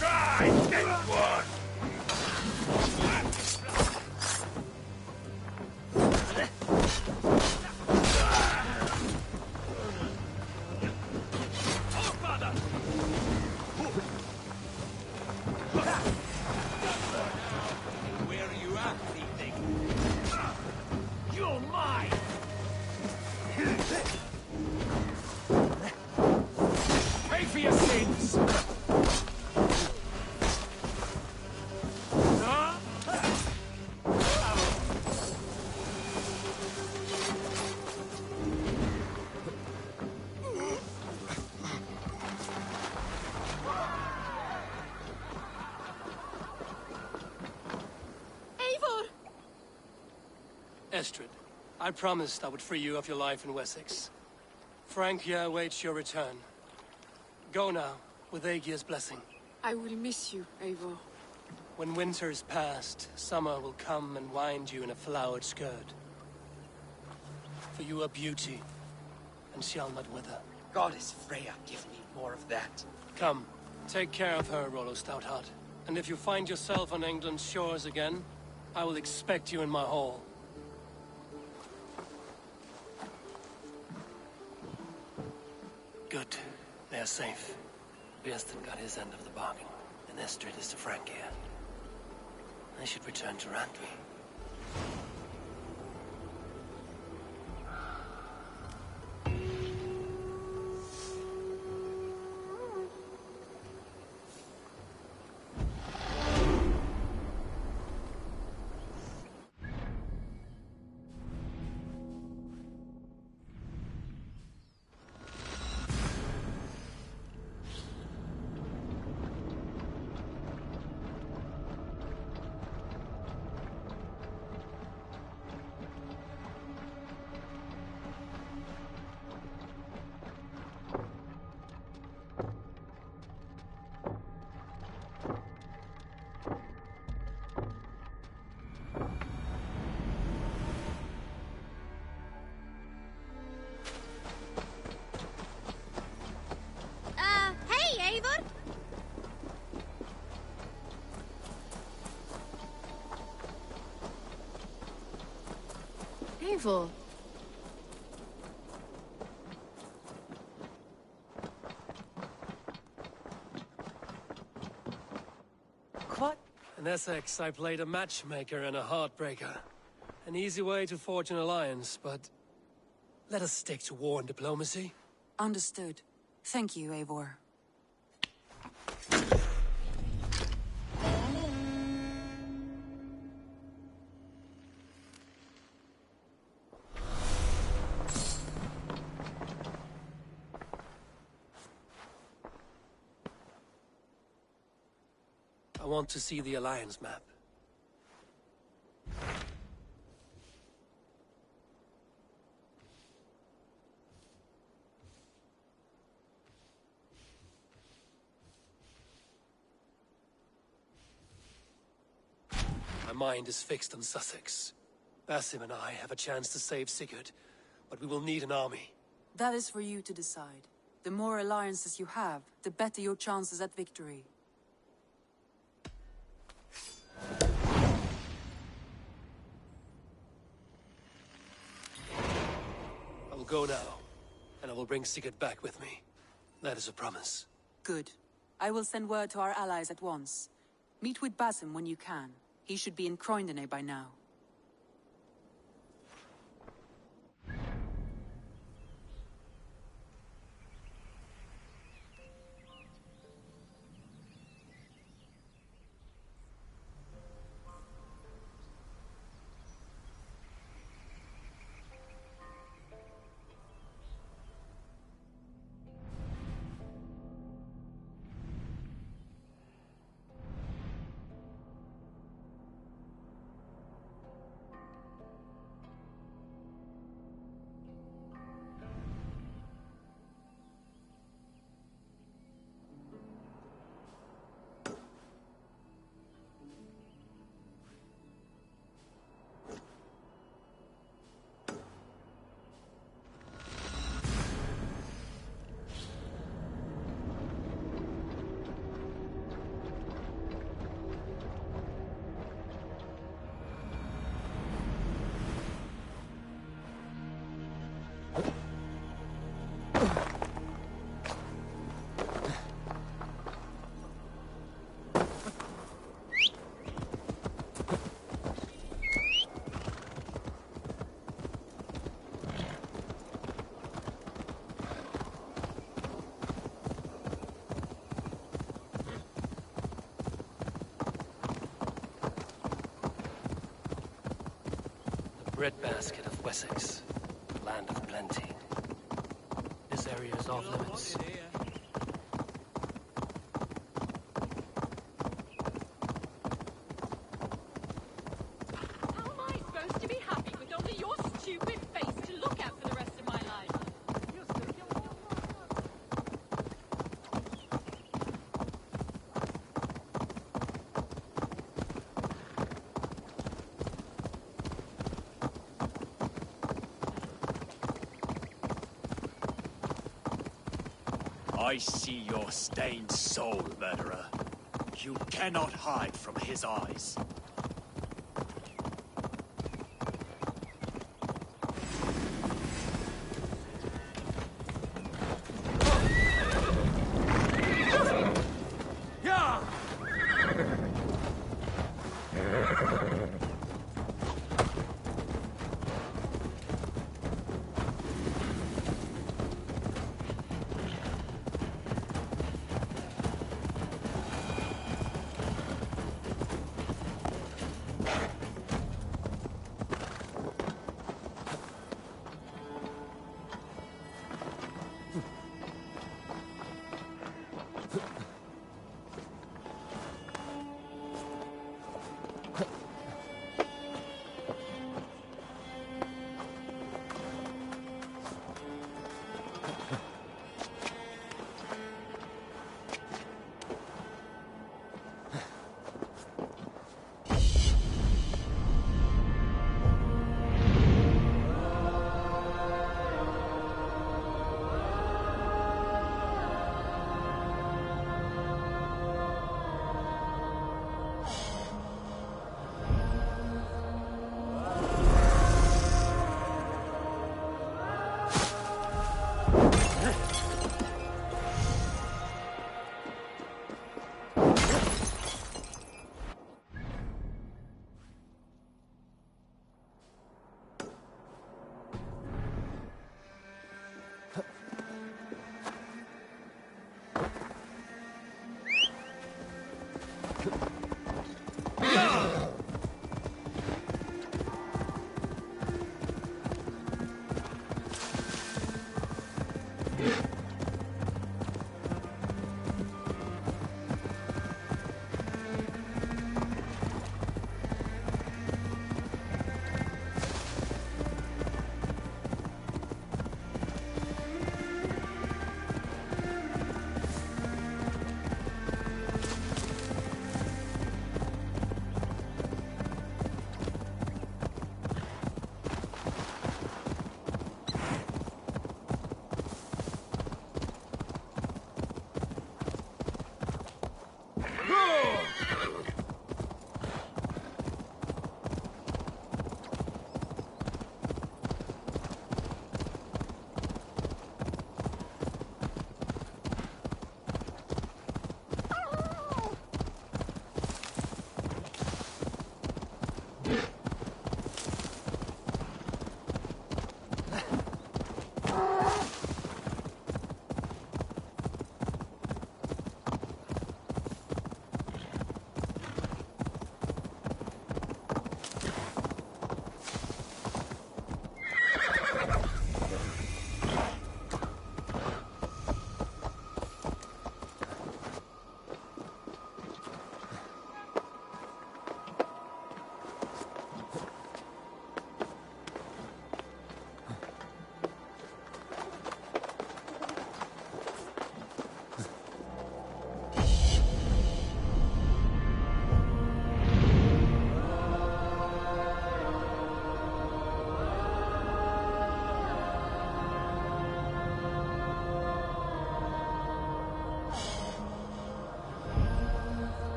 Try, take one! Estrid. I promised I would free you of your life in Wessex. Francia awaits your return. Go now, with Aegir's blessing. I will miss you, Eivor. When winter is past, summer will come and wind you in a flowered skirt. For you are beauty, and shall not wither. Goddess Freya, give me more of that. Come, take care of her, Rollo Stoutheart. And if you find yourself on England's shores again, I will expect you in my hall. Good. They are safe. Björnston got his end of the bargain, and Estrid is to Francia. I should return to Randvi. Hey, Eivor! Eivor. What? In Essex, I played a matchmaker and a heartbreaker. An easy way to forge an alliance, but... let us stick to war and diplomacy. Understood. Thank you, Eivor. I want to see the alliance map. My mind is fixed on Sussex. Basim and I have a chance to save Sigurd, but we will need an army. That is for you to decide. The more alliances you have, the better your chances at victory. I will go now, and I will bring Sigurd back with me. That is a promise. Good. I will send word to our allies at once. Meet with Basim when you can. He should be in Croydon by now. Breadbasket of Wessex, land of plenty. This area is off limits. How am I supposed to be happy with only I see your stained soul, murderer. You cannot hide from his eyes.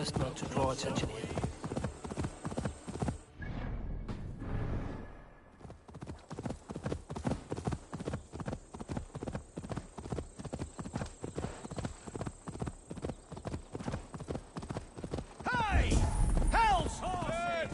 Best not to draw attention here. Hey! Hell's horses!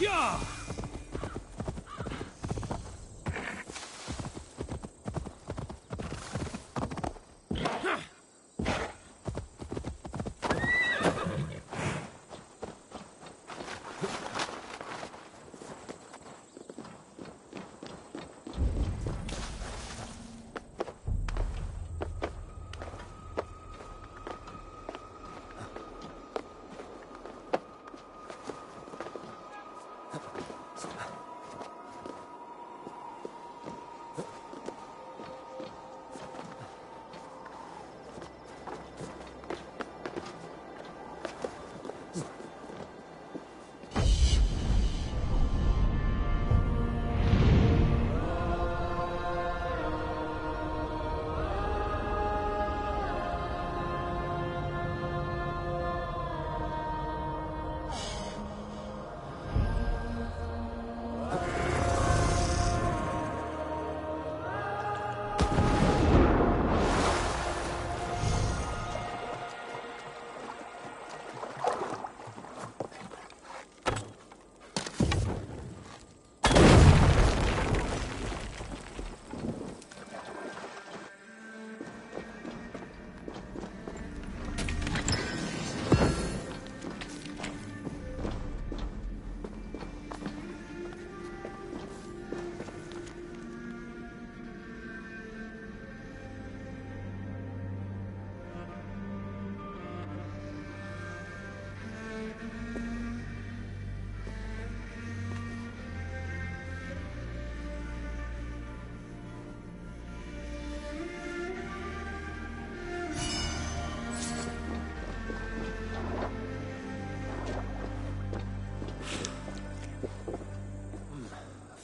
Yeah!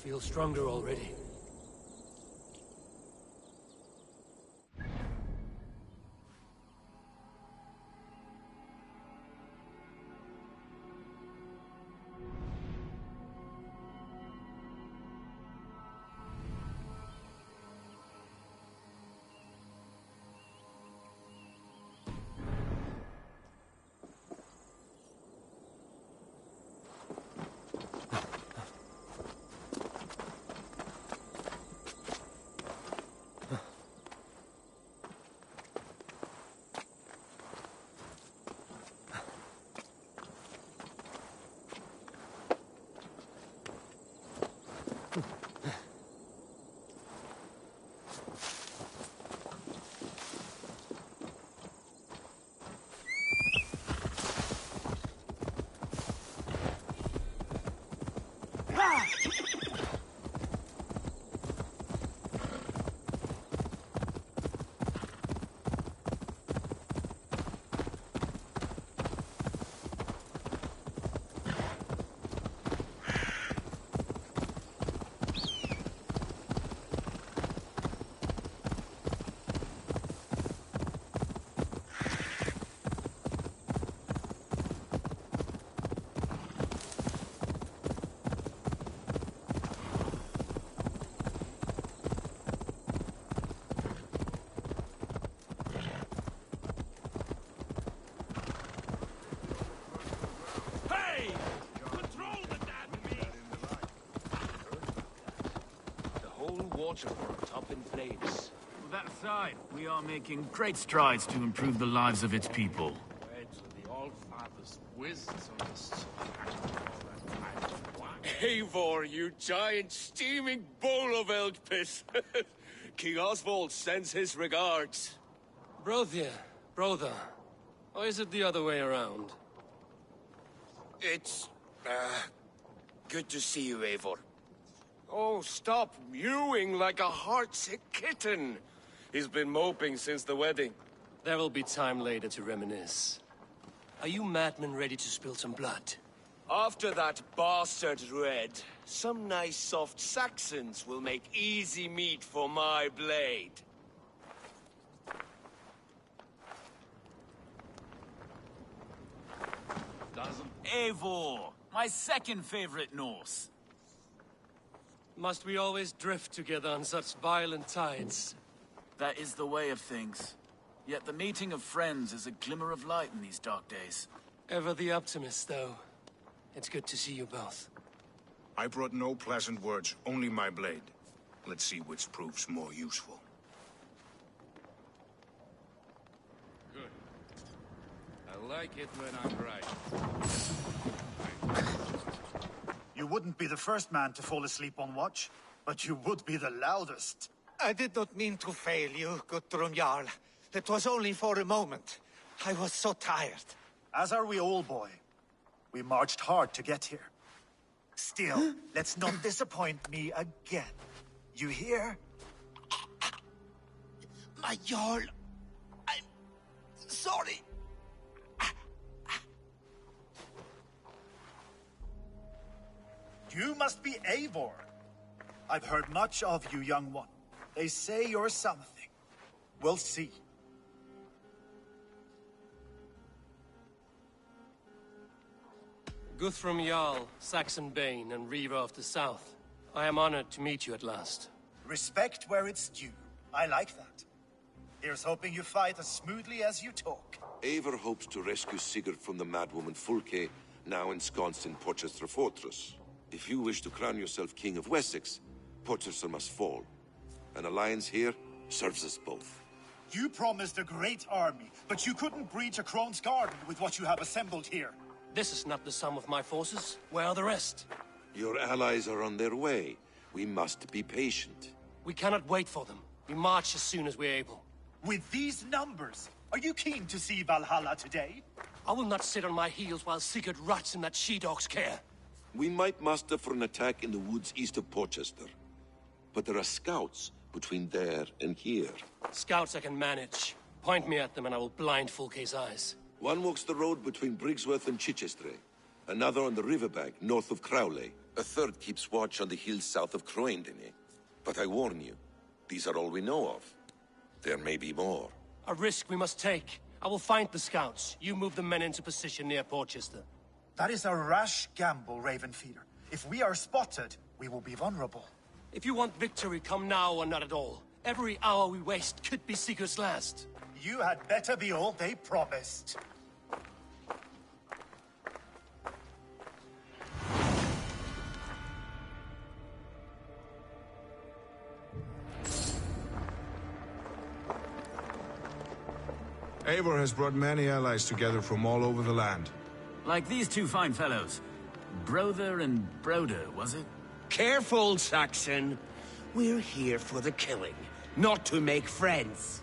Feel stronger already. water burnt up in flames. That aside, we are making great strides to improve the lives of its people. The All-Father's wishes on this. Eivor, you giant steaming bowl of elk piss. King Oswald sends his regards. Brothia, brother. Or is it the other way around? It's, good to see you, Eivor. Oh, stop mewing like a heartsick kitten. He's been moping since the wedding. There will be time later to reminisce. Are you madmen ready to spill some blood? After that bastard Red, some nice soft Saxons will make easy meat for my blade. Eivor, my second favorite Norse. Must we always drift together on such violent tides? That is the way of things. Yet the meeting of friends is a glimmer of light in these dark days. Ever the optimist, though. It's good to see you both. I brought no pleasant words, only my blade. Let's see which proves more useful. Good. I like it when I'm right. You wouldn't be the first man to fall asleep on watch, but you would be the loudest. I did not mean to fail you, Guthrum Jarl. It was only for a moment. I was so tired. As are we all, boy. We marched hard to get here. Still, let's not disappoint me again. You hear? My Jarl, I'm sorry. You must be Eivor. I've heard much of you, young one. They say you're something. We'll see. Guthrum Jarl, Saxon Bane, and Reaver of the South. I am honored to meet you at last. Respect where it's due. I like that. Here's hoping you fight as smoothly as you talk. Eivor hopes to rescue Sigurd from the madwoman Fulke, now ensconced in Porchester Fortress. If you wish to crown yourself King of Wessex, Porchester must fall. An alliance here serves us both. You promised a great army, but you couldn't breach a Crone's garden with what you have assembled here. This is not the sum of my forces. Where are the rest? Your allies are on their way. We must be patient. We cannot wait for them. We march as soon as we're able. With these numbers, are you keen to see Valhalla today? I will not sit on my heels while Sigurd rots in that she-dog's care. We might muster for an attack in the woods east of Porchester. But there are scouts between there and here. Scouts I can manage. Point me at them and I will blind Fulke's eyes. One walks the road between Briggsworth and Chichester. Another on the riverbank north of Crowley. A third keeps watch on the hills south of Croendene. But I warn you, these are all we know of. There may be more. A risk we must take. I will find the scouts. You move the men into position near Porchester. That is a rash gamble, Ravenfeeder. If we are spotted, we will be vulnerable. If you want victory, come now or not at all. Every hour we waste could be Sigurd's last. You had better be all they promised. Eivor has brought many allies together from all over the land. Like these two fine fellows. Brother and Broder, was it? Careful, Saxon. We're here for the killing, not to make friends.